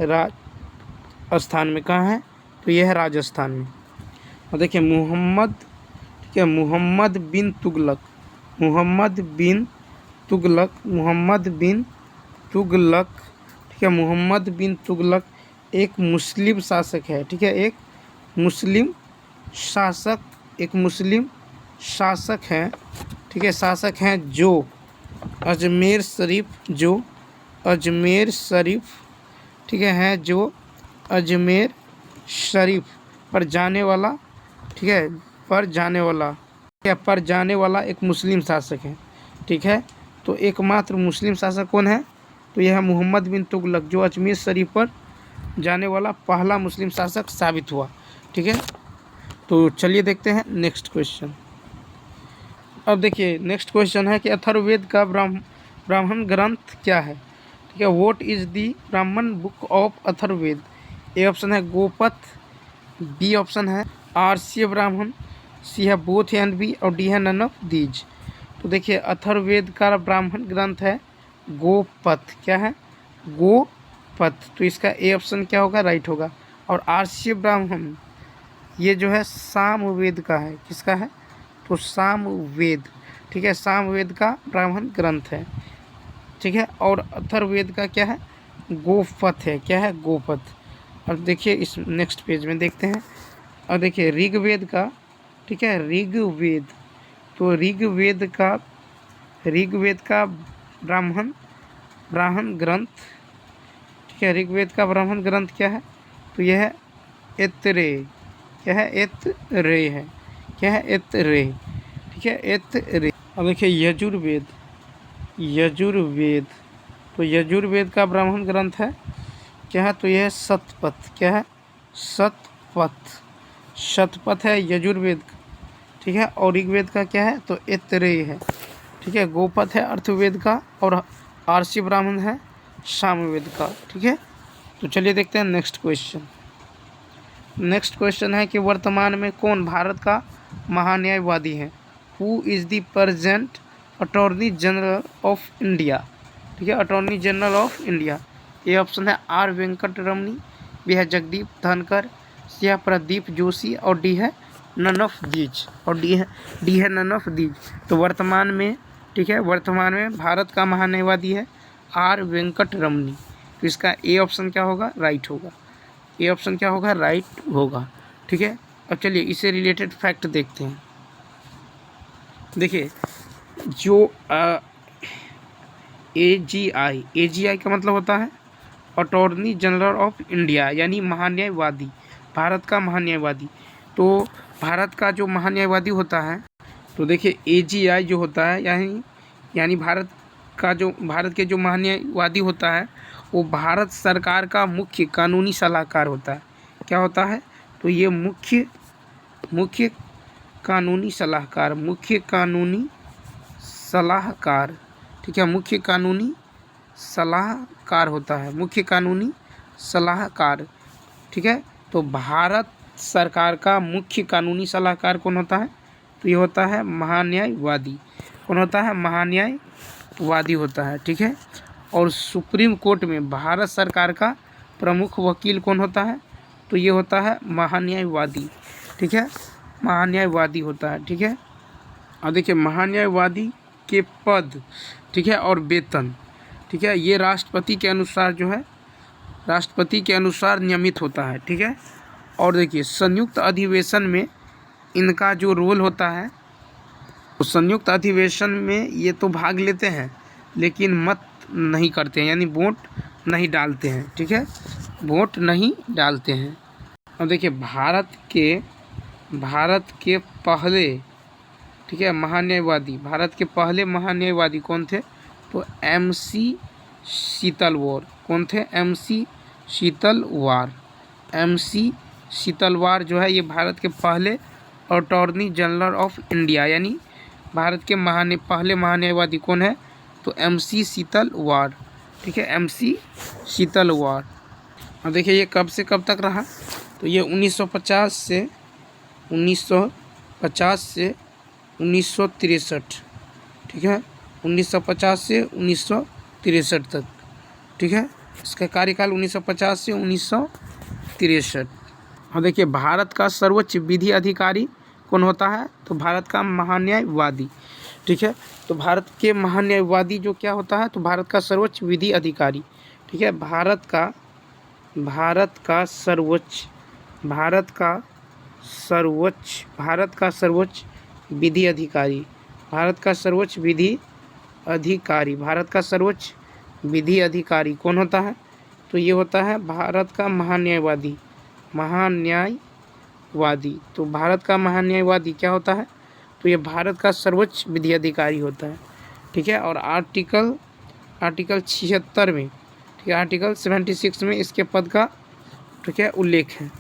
Speaker 1: राजस्थान में। कहाँ है? तो यह है राजस्थान में। और देखिए मोहम्मद, ठीक है, मोहम्मद बिन तुगलक, ठीक है। मोहम्मद बिन तुगलक एक मुस्लिम शासक है, ठीक है, एक मुस्लिम शासक हैं, ठीक है, शासक हैं जो अजमेर शरीफ, ठीक है, जो अजमेर शरीफ पर जाने वाला, ठीक है, पर जाने वाला एक मुस्लिम शासक है, ठीक है। तो एकमात्र मुस्लिम शासक कौन है? तो यह है मोहम्मद बिन तुगलक, जो अजमेर शरीफ पर जाने वाला पहला मुस्लिम शासक साबित हुआ, ठीक है। तो चलिए देखते हैं नेक्स्ट क्वेश्चन। अब देखिए नेक्स्ट क्वेश्चन है कि अथर्ववेद का ब्राह्मण ग्रंथ क्या है। ठीक है, व्हाट इज दी ब्राह्मण book of Atharvaveda. A option है गोपथ, बी ऑप्शन है आर्ष्य ब्राह्मण, सी है बोथ एंड बी, और डी है नन ऑफ दीज। तो देखिए अथर्ववेद का ब्राह्मण ग्रंथ है गोपथ। क्या है? गोपथ। तो इसका ए ऑप्शन क्या होगा? राइट होगा। और आर्ष्य ब्राह्मण ये जो है सामवेद का है। किसका है? तो सामवेद। ठीक है, सामवेद का ब्राह्मण ग्रंथ है। ठीक है, और अथर्ववेद का क्या है? गोपथ है। क्या है? गोपथ। अब देखिए इस नेक्स्ट पेज में देखते हैं। और देखिए ऋग्वेद का, ठीक है, ऋग्वेद, तो ऋग्वेद का ब्राह्मण ग्रंथ, ठीक है, ऋग्वेद का ब्राह्मण ग्रंथ क्या है? तो यह है ऐतरेय। क्या है? ऐतरेय है। क्या है? ऐतरेय। ठीक है, ऐतरेय। अब देखिए यजुर्वेद, तो यजुर्वेद का ब्राह्मण ग्रंथ है क्या है? तो यह है शतपथ। क्या है? शतपथ है यजुर्वेद का। ठीक है, और ऋग्वेद का क्या है? तो ऐतरेय है। ठीक है, गोपथ है अथर्ववेद का, और आर्ष्य ब्राह्मण है सामवेद का। ठीक है, तो चलिए देखते हैं नेक्स्ट क्वेश्चन। नेक्स्ट क्वेश्चन है कि वर्तमान में कौन भारत का महान्यायवादी है। Who is the present attorney general of India. ठीक है, attorney general of India. A option है आर वेंकटरमणी, बी है जगदीप धनखड़, सी है प्रदीप जोशी, और डी है नन ऑफ दीज। और डी है नन ऑफ दीज। तो वर्तमान में, ठीक है, वर्तमान में भारत का महान्यायवादी है आर वेंकटरमणी। तो इसका ए ऑप्शन क्या होगा? राइट होगा। ए ऑप्शन क्या होगा? राइट होगा। ठीक है, अब चलिए इससे रिलेटेड फैक्ट देखते हैं। देखिए जो एजीआई का मतलब होता है अटॉर्नी जनरल ऑफ इंडिया, यानी महान्यायवादी, भारत का महान्यायवादी। तो भारत का जो महान्यायवादी होता है, तो देखिए एजीआई जो होता है, यानी भारत के जो महान्यायवादी होता है वो भारत सरकार का मुख्य कानूनी सलाहकार होता है। क्या होता है? तो ये मुख्य कानूनी सलाहकार, ठीक है, मुख्य कानूनी सलाहकार होता है, मुख्य कानूनी सलाहकार। ठीक है, तो भारत सरकार का मुख्य कानूनी सलाहकार कौन होता है? तो ये होता है महान्यायवादी। कौन होता है? महान्यायवादी होता है। ठीक है, और सुप्रीम कोर्ट में भारत सरकार का प्रमुख वकील कौन होता है? तो ये होता है महान्यायवादी। ठीक है, महान्यायवादी होता है। ठीक है, और देखिए महान्यायवादी के पद, ठीक है, और वेतन, ठीक है, ये राष्ट्रपति के अनुसार नियमित होता है। ठीक है, और देखिए संयुक्त अधिवेशन में इनका जो रोल होता है, तो संयुक्त अधिवेशन में ये तो भाग लेते हैं लेकिन मत नहीं करते हैं, यानी वोट नहीं डालते हैं। ठीक है, वोट नहीं डालते हैं। अब देखिए भारत के पहले, ठीक है, भारत के पहले महान्यायवादी कौन थे? तो MC शीतलवार। कौन थे? MC शीतलवार जो है ये भारत के पहले अटॉर्नी जनरल ऑफ इंडिया, यानी भारत के पहले महान्यायवादी कौन है? तो MC शीतलवार। ठीक है, MC शीतलवार। अब देखिए ये कब से कब तक रहा? तो ये 1950 से 1963। ठीक है, 1950 से 1963 तक। ठीक है, इसका कार्यकाल 1950 से 1963। और देखिए भारत का सर्वोच्च विधि अधिकारी कौन होता है? तो भारत का महान्यायवादी। ठीक है, तो भारत के महान्यायवादी जो क्या होता है? तो भारत का सर्वोच्च विधि अधिकारी। ठीक है, भारत का सर्वोच्च विधि अधिकारी, भारत का सर्वोच्च विधि अधिकारी कौन होता है? तो ये होता है भारत का महान्यायवादी। तो भारत का महान्यायवादी क्या होता है? तो ये भारत का सर्वोच्च विधि अधिकारी होता है। ठीक है, और आर्टिकल 76 में, ठीक है, आर्टिकल 76 में इसके पद का, ठीक है, उल्लेख है।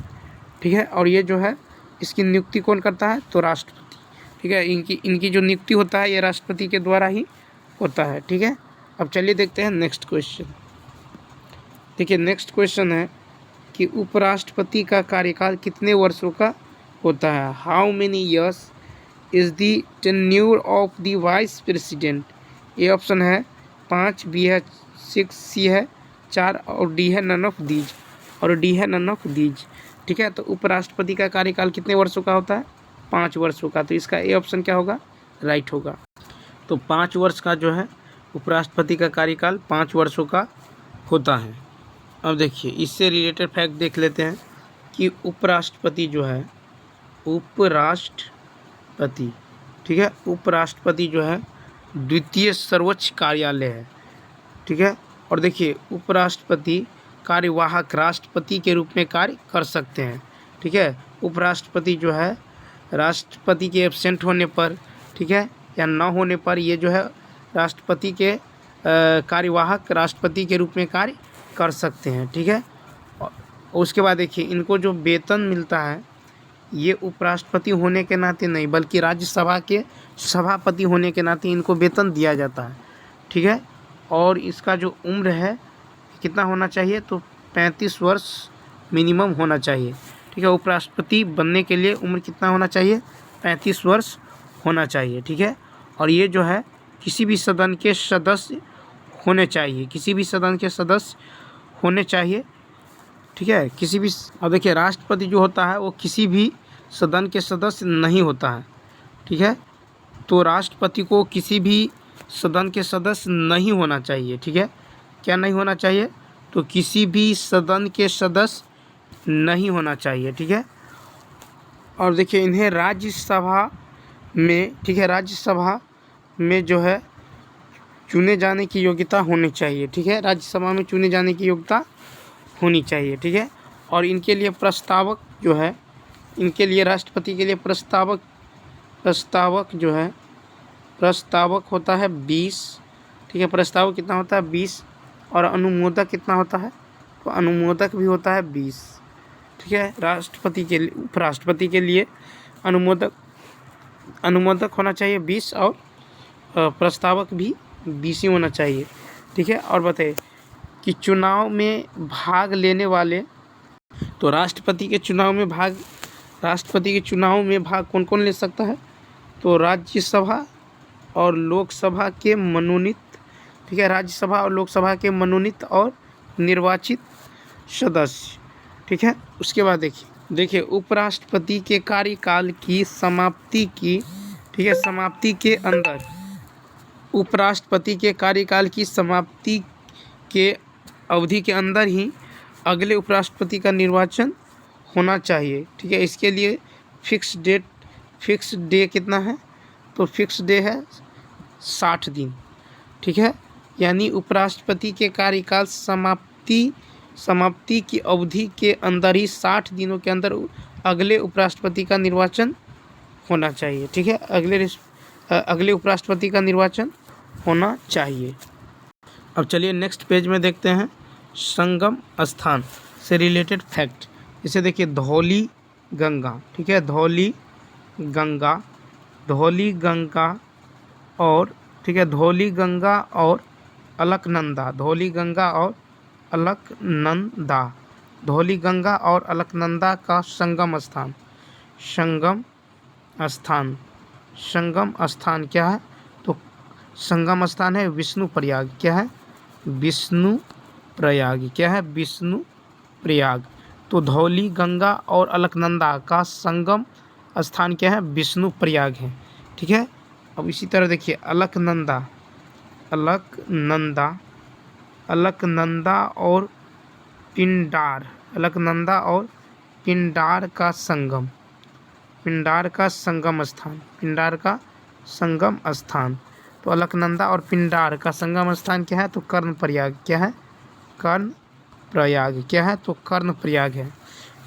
Speaker 1: ठीक है। और ये जो है इसकी नियुक्ति कौन करता है, तो राष्ट्रपति, ठीक है। इनकी जो नियुक्ति होता है ये राष्ट्रपति के द्वारा ही होता है, ठीक है। अब चलिए देखते हैं नेक्स्ट क्वेश्चन। देखिए नेक्स्ट क्वेश्चन है कि उपराष्ट्रपति का कार्यकाल कितने वर्षों का होता है। How many years is the tenure of the vice president. A option है 5, बी है 6, सी है 4 और डी है नन ऑफ दीज, और डी है नन ऑफ दीज, ठीक है। तो उपराष्ट्रपति का कार्यकाल कितने वर्षों का होता है, 5 वर्षों का। तो इसका ए ऑप्शन क्या होगा, राइट होगा। तो 5 वर्ष का जो है उपराष्ट्रपति का कार्यकाल 5 वर्षों का होता है। अब देखिए इससे रिलेटेड फैक्ट देख लेते हैं कि उपराष्ट्रपति जो है, उपराष्ट्रपति, ठीक है, उपराष्ट्रपति जो है द्वितीय सर्वोच्च कार्यालय है, ठीक है। और देखिए उपराष्ट्रपति कार्यवाहक राष्ट्रपति के रूप में कार्य कर सकते हैं, ठीक है। उपराष्ट्रपति जो है राष्ट्रपति के एब्सेंट होने पर, ठीक है, या न होने पर ये जो है राष्ट्रपति के कार्यवाहक राष्ट्रपति के रूप में कार्य कर सकते हैं, ठीक है। और उसके बाद देखिए इनको जो वेतन मिलता है ये उपराष्ट्रपति होने के नाते नहीं बल्कि राज्यसभा के सभापति होने के नाते इनको वेतन दिया जाता है, ठीक है। और इसका जो उम्र है कितना होना चाहिए, तो 35 वर्ष मिनिमम होना चाहिए, ठीक है। उपराष्ट्रपति बनने के लिए उम्र कितना होना चाहिए, 35 वर्ष होना चाहिए, ठीक है। और ये जो है किसी भी सदन के सदस्य होने चाहिए, किसी भी सदन के सदस्य होने चाहिए, ठीक है। किसी भी, अब देखिए राष्ट्रपति जो होता है वो किसी भी सदन के सदस्य नहीं होता है, ठीक है। तो राष्ट्रपति को किसी भी सदन के सदस्य नहीं होना चाहिए, ठीक है। क्या नहीं होना चाहिए, तो किसी भी सदन के सदस्य नहीं होना चाहिए, ठीक है। और देखिए इन्हें राज्यसभा में, ठीक है, राज्यसभा में जो है चुने जाने की योग्यता होनी चाहिए, ठीक है। राज्यसभा में चुने जाने की योग्यता होनी चाहिए, ठीक है। और इनके लिए प्रस्तावक जो है, इनके लिए राष्ट्रपति के लिए प्रस्तावक जो है, प्रस्तावक होता है 20, ठीक है। प्रस्तावक कितना होता है 20, और अनुमोदक कितना होता है, तो अनुमोदक भी होता है 20, ठीक है। राष्ट्रपति के लिए, उपराष्ट्रपति के लिए अनुमोदक होना चाहिए 20 और प्रस्तावक भी 20 ही होना चाहिए, ठीक है। और बताइए कि चुनाव में भाग लेने वाले, तो राष्ट्रपति के चुनाव में भाग कौन कौन ले सकता है, तो राज्यसभा और लोकसभा के मनोनीत, ठीक है, राज्यसभा और लोकसभा के मनोनीत और निर्वाचित सदस्य, ठीक है। उसके बाद देखिए उपराष्ट्रपति के कार्यकाल की समाप्ति की, ठीक है, समाप्ति के अंदर उपराष्ट्रपति के कार्यकाल की समाप्ति के अवधि के अंदर ही अगले उपराष्ट्रपति का निर्वाचन होना चाहिए, ठीक है। इसके लिए फिक्स डे कितना है, तो फिक्स डे है 60 दिन, ठीक है। यानी उपराष्ट्रपति के कार्यकाल समाप्ति की अवधि के अंदर ही 60 दिनों के अंदर अगले उपराष्ट्रपति का निर्वाचन होना चाहिए, ठीक है। अगले उपराष्ट्रपति का निर्वाचन होना चाहिए। अब चलिए नेक्स्ट पेज में देखते हैं संगम स्थान से रिलेटेड फैक्ट। इसे देखिए धौली गंगा, ठीक है, धौली गंगा और, ठीक है, धौली गंगा और अलकनंदा, धौली गंगा और अलकनंदा का संगम स्थान क्या है, तो संगम स्थान है विष्णु प्रयाग। क्या है, विष्णु प्रयाग। तो धौली गंगा और अलकनंदा का संगम स्थान क्या है, विष्णु प्रयाग है, ठीक है। अब इसी तरह देखिए अलकनंदा और पिंडार का संगम स्थान, तो अलकनंदा और पिंडार का संगम स्थान क्या है, तो कर्णप्रयाग। क्या है, कर्णप्रयाग। क्या है, तो कर्णप्रयाग है,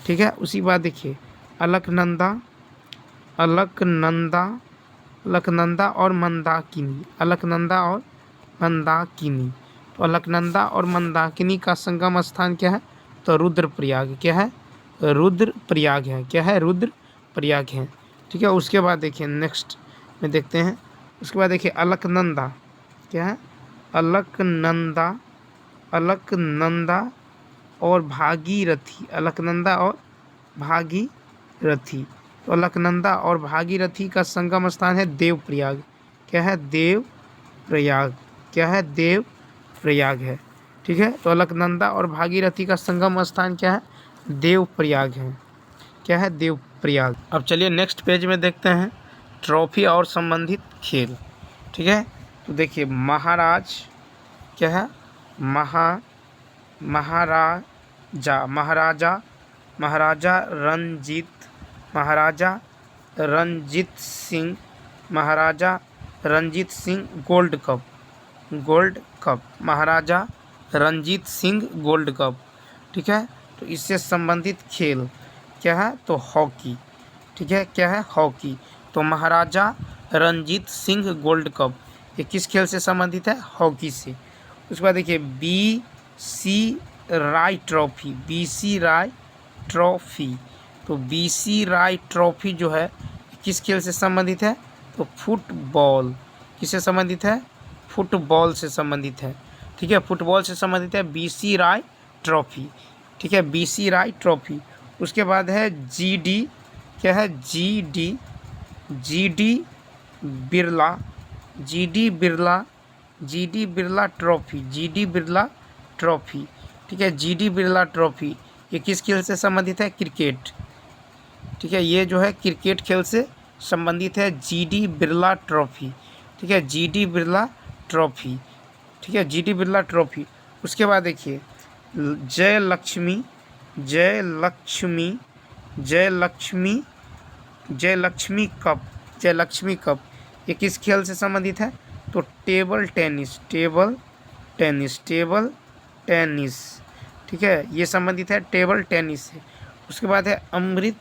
Speaker 1: ठीक है। उसी बात देखिए अलकनंदा और मंदाकिनी, तो अलकनंदा और मंदाकिनी का संगम स्थान क्या है, तो रुद्रप्रयाग। क्या है, रुद्र प्रयाग है। क्या है? रुद्र प्रयाग है। ठीक है, उसके बाद देखिए नेक्स्ट में देखते हैं। उसके बाद देखिए अलकनंदा। क्या है? अलकनंदा, अलकनंदा और भागीरथी, अलकनंदा और भागीरथी। तो अलकनंदा और भागीरथी का संगम स्थान है देवप्रयाग। क्या है? देवप्रयाग। क्या है? देवप्रयाग है। ठीक है, तो अलकनंदा और भागीरथी का संगम स्थान क्या है? देवप्रयाग है। क्या है? देवप्रयाग। अब चलिए नेक्स्ट पेज में देखते हैं ट्रॉफी और संबंधित खेल। ठीक है, तो देखिए महाराज। क्या है? Maharaja, Maharaja, Maharaja Ranjit, Maharaja Ranjit Singh, Maharaja Ranjit Singh gold cup, gold cup, Maharaja Ranjit Singh gold cup. ठीक है, तो इससे संबंधित खेल क्या है? तो हॉकी। ठीक है, क्या है? हॉकी। तो महाराजा रणजीत सिंह गोल्ड कप ये किस खेल से संबंधित है? हॉकी से। उसके बाद देखिए BC Roy trophy, BC Roy trophy. तो BC राय ट्रॉफी जो है किस खेल से संबंधित है? तो फुटबॉल। किससे संबंधित है? फुटबॉल से संबंधित है। ठीक है, फुटबॉल से संबंधित है BC राय ट्रॉफी। ठीक है, BC राय ट्रॉफी। उसके बाद है GD। क्या है? GD Birla, GD Birla, GD Birla trophy, GD Birla trophy. ठीक है, GD बिरला ट्रॉफी ये किस खेल से संबंधित है? क्रिकेट। ठीक है, ये जो है क्रिकेट खेल से संबंधित है GD बिरला ट्रॉफी। ठीक है, GD बिरला ट्रॉफी। ठीक है, GD बिरला ट्रॉफी। उसके बाद देखिए जयलक्ष्मी, जयलक्ष्मी, जयलक्ष्मी, जयलक्ष्मी कप, जयलक्ष्मी कप ये किस खेल से संबंधित है? तो table tennis, table tennis, table tennis. ठीक है, ये संबंधित है टेबल टेनिस से। उसके बाद है अमृत,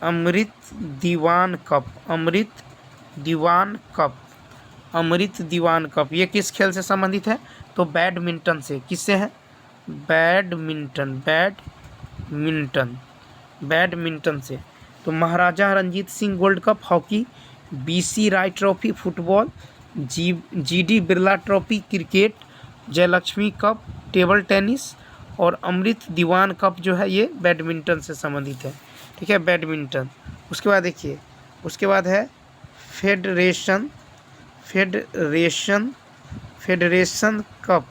Speaker 1: अमृत दीवान कप, अमृत दीवान कप, अमृत दीवान कप ये किस खेल से संबंधित है? तो बैडमिंटन से। किससे है? बैडमिंटन, बैडमिंटन, बैडमिंटन से। तो Maharaja Ranjit Singh gold cup hockey, BC Roy trophy football, GD Birla trophy cricket, Jayalakshmi cup table tennis और अमृत दीवान कप जो है ये बैडमिंटन से संबंधित है। ठीक है, बैडमिंटन। उसके बाद देखिए, उसके बाद है federation, federation, federation cup,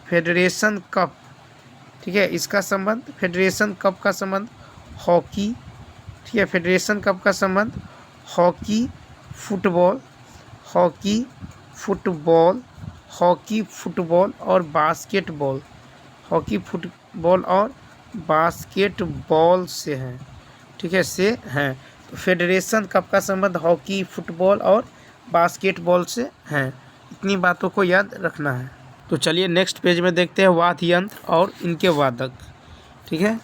Speaker 1: federation cup. ठीक है, इसका संबंध, फेडरेशन कप का संबंध हॉकी। ठीक है, फेडरेशन कप का संबंध hockey football, hockey football, hockey football और बास्केटबॉल, हॉकी फुटबॉल और बास्केटबॉल से हैं। ठीक है, से हैं। तो फेडरेशन कप का संबंध हॉकी फुटबॉल और बास्केटबॉल से हैं। इतनी बातों को याद रखना है। तो चलिए नेक्स्ट पेज में देखते हैं वाद्य यंत्र और इनके वादक। ठीक है,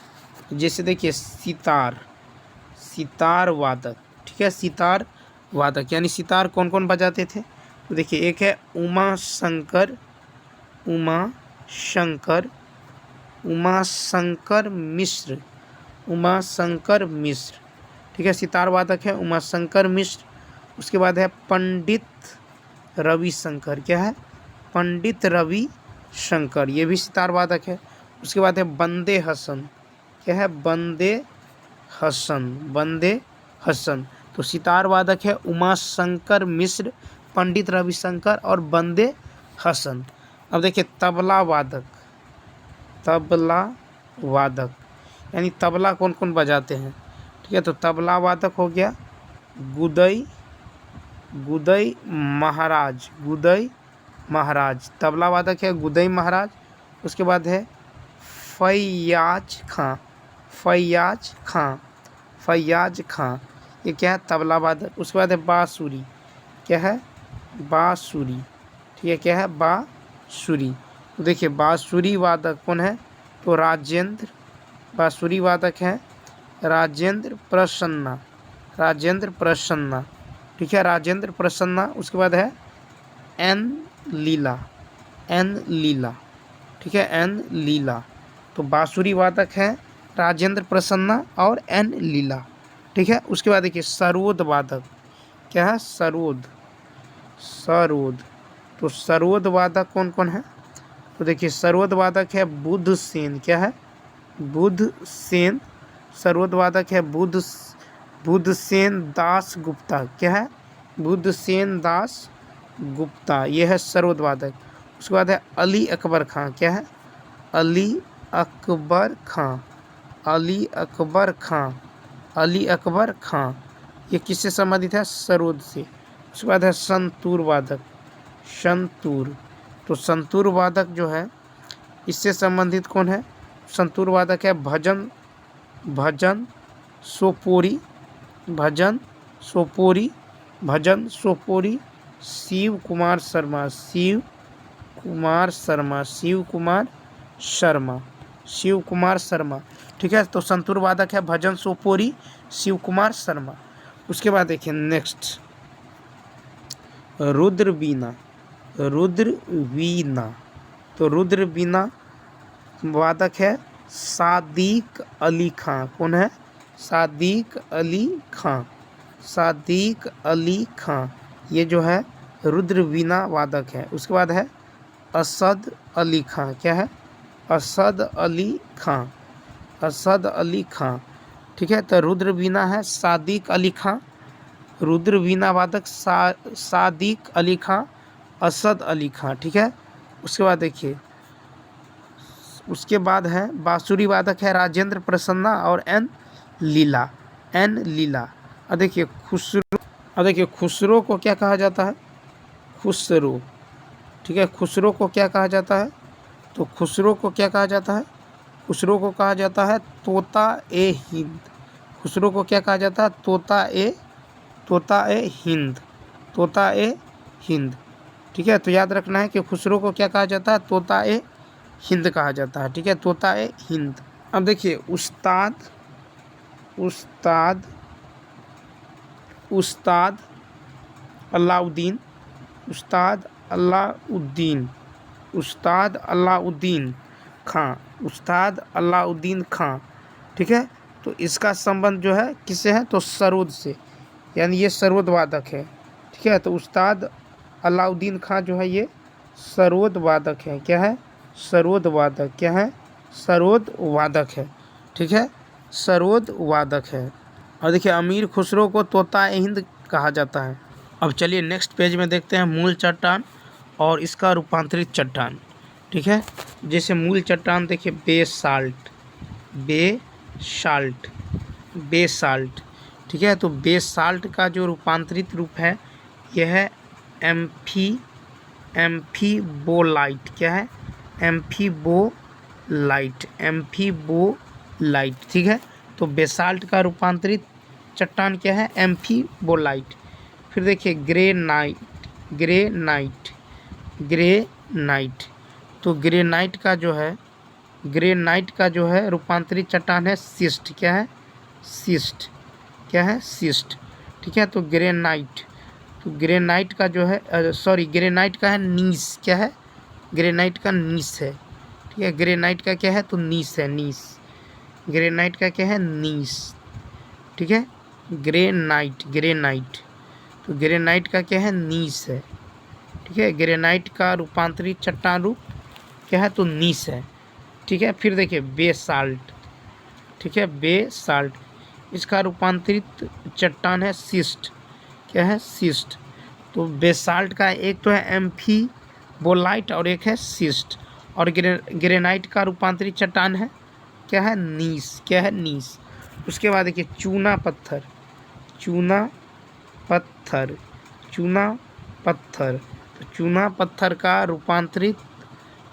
Speaker 1: जैसे देखिए सितार, सितार वादक। ठीक है, सितार वादक यानी सितार कौन कौन बजाते थे? तो देखिए एक है उमा शंकर, उमा शंकर, उमा शंकर मिश्र, उमा शंकर मिश्र। ठीक है, सितार वादक है उमा शंकर मिश्र। उसके बाद है पंडित रविशंकर। क्या है? पंडित रवि शंकर ये भी सितार वादक है। उसके बाद है बंदे हसन। क्या है? बंदे हसन, बंदे हसन। तो सितार वादक है उमा शंकर मिश्र, पंडित रविशंकर और बंदे हसन। अब देखिए तबला वादक, तबला वादक यानी तबला कौन कौन बजाते हैं? ठीक है, तो तबला वादक हो गया गुदई, गुदई महाराज, गुदई महाराज तबला वादक है गुदई महाराज। उसके बाद है फैयाज खां, फैयाज खां, फैयाज खां ये क्या है? तबला वादक। उसके बाद है बांसुरी। क्या है? बांसुरी। ठीक है, क्या है? बांसुरी। तो देखिए बांसुरी वादक कौन है? तो राजेंद्र, बांसुरी वादक है राजेंद्र प्रसन्ना, राजेंद्र प्रसन्ना। ठीक है, राजेंद्र प्रसन्ना। उसके बाद है एन लीला, एन लीला। ठीक है, एन लीला। तो बांसुरी वादक है राजेंद्र प्रसन्ना और एन लीला। ठीक है, उसके बाद देखिए सरोद वादक, क्या है सरोद, सरोद। तो सरोद वादक कौन कौन है? तो देखिए सरोद वादक है बुद्ध सेन, क्या है बुद्ध सेन। सरोद वादक है बुद्ध सेन दास गुप्ता, क्या है बुद्ध सेन दास गुप्ता, ये है सरोद वादक। उसके बाद है अली अकबर खां, क्या है अली अकबर खां, अली अकबर खां, अली अकबर खां, ये किससे संबंधित है? सरोद से। उसके बाद है संतूर वादक, संतूर। तो संतूर वादक जो है इससे संबंधित कौन है? संतूर वादक है भजन, भजन सोपोरी, भजन सोपोरी, भजन सोपोरी, शिव कुमार शर्मा, शिव कुमार शर्मा, शिव कुमार शर्मा, शिव कुमार शर्मा। ठीक है, तो संतूर वादक है भजन सोपोरी, शिव कुमार शर्मा। उसके बाद देखिए नेक्स्ट रुद्र वीणा, रुद्र वीणा। तो रुद्र वीणा वादक है सादिक अली खां, कौन है? सादिक अली खां, सादिक अली खां, ये जो है रुद्र वीणा वादक है। उसके बाद है असद अली खां, क्या है असद अली खां, असद अली खां। ठीक है, तो रुद्र वीणा है सादिक अली खां, रुद्र वीणा वादक सादिक अली खां, असद अली खां। ठीक है, उसके बाद देखिए उसके बाद है बांसुरी वादक है राजेंद्र प्रसन्ना और एन लीला, एन लीला। अब देखिए खुसरो, अब देखिए खुसरो को क्या कहा जाता है? खुसरो। ठीक है, खुसरो को क्या कहा जाता है? तो खुसरो को क्या कहा जाता है? खुसरो को कहा जाता है तोता ए हिंद। खुसरो को क्या कहा जाता है? तोता ए हिंद, तोता ए हिंद। ठीक है, तो याद रखना है कि खुसरो को क्या कहा जाता है? तोता ए हिंद कहा जाता है। ठीक है, तोता ए हिंद। अब देखिए उस्ताद, उस्ताद, उस्ताद अलाउद्दीन, उस्ताद अलाउद्दीन, उस्ताद अलाउद्दीन खां, उस्ताद अलाउद्दीन खां। ठीक है, तो इसका संबंध जो है किससे है? तो सरोद से, यानी ये सरोद वादक है। ठीक है, तो उस्ताद अलाउद्दीन खां जो है ये सरोद वादक है, क्या है सरोद वादक, क्या है सरोद वादक है। ठीक है, सरोद वादक है। और देखिए अमीर खुसरो को तोता ए हिंद कहा जाता है। अब चलिए नेक्स्ट पेज में देखते हैं मूल चट्टान और इसका रूपांतरित चट्टान। ठीक है, जैसे मूल चट्टान देखिए बेसाल्ट, बेसाल्ट, बेसाल्ट। ठीक है, तो बेसाल्ट का जो रूपांतरित रूप है यह है एम्फीबोलाइट, क्या है एम्फीबोलाइट, एम्फीबोलाइट। ठीक है, तो बेसाल्ट का रूपांतरित चट्टान क्या है? एम्फीबोलाइट। फिर देखिए ग्रेनाइट, ग्रेनाइट, ग्रेनाइट। तो ग्रेनाइट का जो है, ग्रेनाइट का जो है रूपांतरित चट्टान है सिस्ट, क्या है सिस्ट, क्या है सिस्ट। ठीक है, तो ग्रेनाइट, तो ग्रेनाइट का जो है सॉरी ग्रेनाइट का है नीस, क्या है ग्रेनाइट का नीस है। ठीक है, ग्रेनाइट का क्या है? तो नीस है, नीस। ग्रेनाइट का क्या है? नीस। ठीक है, ग्रेनाइट, ग्रेनाइट, तो ग्रेनाइट का क्या है? नीस है। ठीक है, ग्रेनाइट का रूपांतरित चट्टान रूप क्या है? तो नीस है। ठीक है, फिर देखिए बेसाल्ट। ठीक है, बेसाल्ट, इसका रूपांतरित चट्टान है सिस्ट, क्या है सिस्ट। तो बेसाल्ट का एक तो है एम्फीबोलाइट और एक है सिस्ट। और ग्रेनाइट का रूपांतरित चट्टान है क्या है? नीस, क्या है नीस। उसके बाद देखिए चूना पत्थर, चूना पत्थर, चूना पत्थर। तो चूना पत्थर का रूपांतरित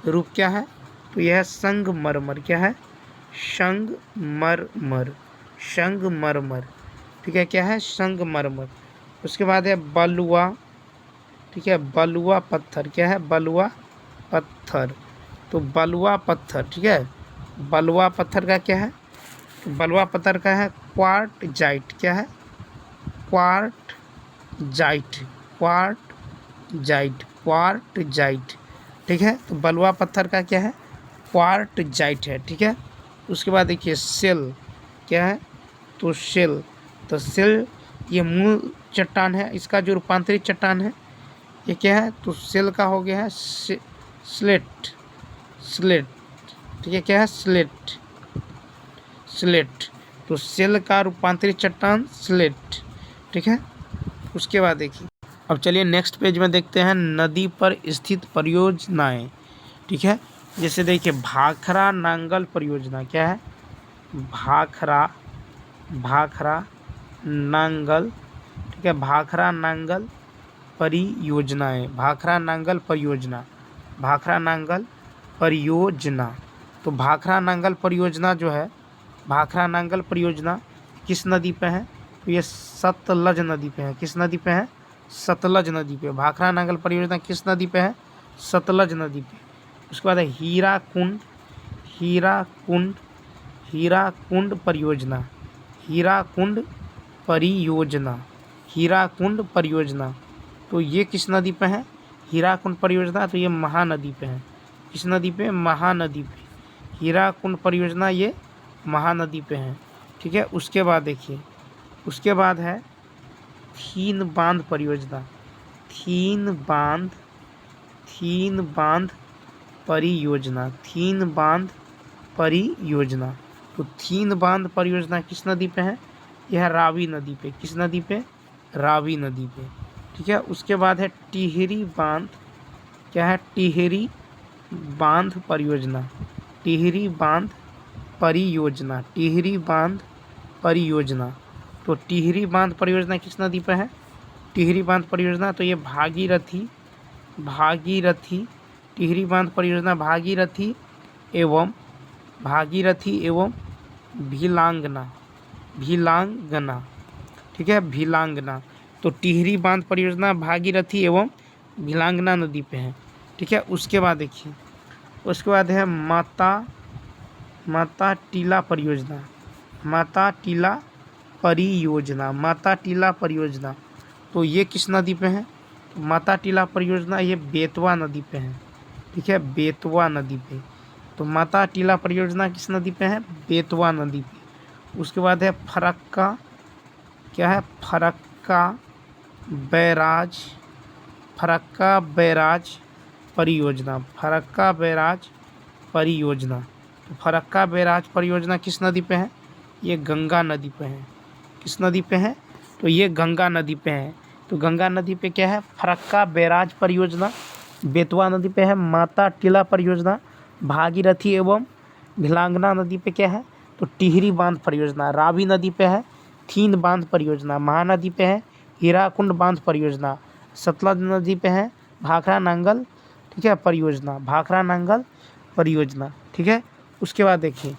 Speaker 1: रूप क्या है? तो यह संगमरमर, क्या है संगमरमर, संगमरमर। ठीक है, क्या है संगमरमर। उसके बाद है बलुआ। ठीक है, बलुआ पत्थर, क्या है बलुआ पत्थर। तो बलुआ पत्थर, ठीक है, बलुआ पत्थर का क्या है? तो बलुआ पत्थर का है क्वार्टजाइट, क्या है क्वार्टजाइट, क्वार्टजाइट, क्वार्टजाइट। ठीक है, तो बलुआ पत्थर का क्या है? क्वार्टजाइट है। ठीक है, उसके बाद देखिए सेल क्या है, तो सेल, तो सेल ये मूल चट्टान है, इसका जो रूपांतरित चट्टान है ये क्या है, तो सेल का हो गया है स्लेट, स्लेट, ठीक है, क्या है, स्लेट, स्लेट, तो सेल का रूपांतरित चट्टान स्लेट, ठीक है। उसके बाद देखिए, अब चलिए नेक्स्ट पेज में देखते हैं नदी पर स्थित परियोजनाएं, ठीक है। जैसे देखिए भाखरा नांगल परियोजना क्या है, भाखरा, भाखरा नांगल, ठीक है, भाखरा नांगल परियोजनाएं, भाखरा नांगल परियोजना, भाखरा नांगल परियोजना। तो भाखरा नांगल परियोजना जो है, भाखरा नांगल परियोजना किस नदी पे है, तो ये सतलज नदी पे है। किस नदी पे है, सतलज नदी पे। भाखरा नांगल परियोजना किस नदी पे है, सतलज नदी पे। उसके बाद है हीराकुंड, हीराकुंड, हीराकुंड परियोजना, हीराकुंड परियोजना, हीराकुंड परियोजना, तो ये किस नदी पे है, हीराकुंड परियोजना, तो ये महानदी पे है। किस नदी पे, महानदी पे। हीराकुंड परियोजना ये महानदी पे है, ठीक है। उसके बाद देखिए, उसके बाद है थीन बांध परियोजना, थीन बांध, थीन बांध परियोजना, थीन बांध परियोजना, तो थीन बांध परियोजना किस नदी पे है, यह रावी नदी पे। किस नदी पे, रावी नदी पे, ठीक है। उसके बाद है टिहरी बांध, क्या है, टिहरी बांध परियोजना, टिहरी बांध परियोजना, टिहरी बांध परियोजना, तो टिहरी बांध परियोजना किस नदी पे है, टिहरी बांध परियोजना, तो ये भागीरथी, भागीरथी, टिहरी बांध परियोजना भागीरथी एवं, भागीरथी एवं भीलांगना, भीलांगना, ठीक है, भीलांगना, तो टिहरी बांध परियोजना भागीरथी एवं भीलांगना नदी पे है, ठीक है। उसके बाद देखिए, उसके बाद है माता टीला परियोजना, माता टीला परियोजना, माता टीला परियोजना, तो ये किस नदी पे है, माता टीला परियोजना ये बेतवा नदी पे है, ठीक है, बेतवा नदी पे। तो माता टीला परियोजना किस नदी पे है, बेतवा नदी पे। उसके बाद है फरक्का, क्या है, फरक्का बैराज, फरक्का बैराज परियोजना, फरक्का बैराज परियोजना, तो फरक्का बैराज परियोजना किस नदी पे है, ये गंगा नदी पे है। किस नदी पे है, तो ये गंगा नदी पे है। तो गंगा नदी पे क्या है, फरक्का बैराज परियोजना, बेतवा नदी पे है माता टीला परियोजना, भागीरथी एवं भिलांगना नदी पे क्या है, तो टिहरी बांध परियोजना, रावी नदी पे है थीन बांध परियोजना, महानदी पे है हीराकुंड बांध परियोजना, सतलज नदी पे है भाखरा नांगल, ठीक है, परियोजना, भाखरा नांगल परियोजना, ठीक है। उसके बाद देखिए,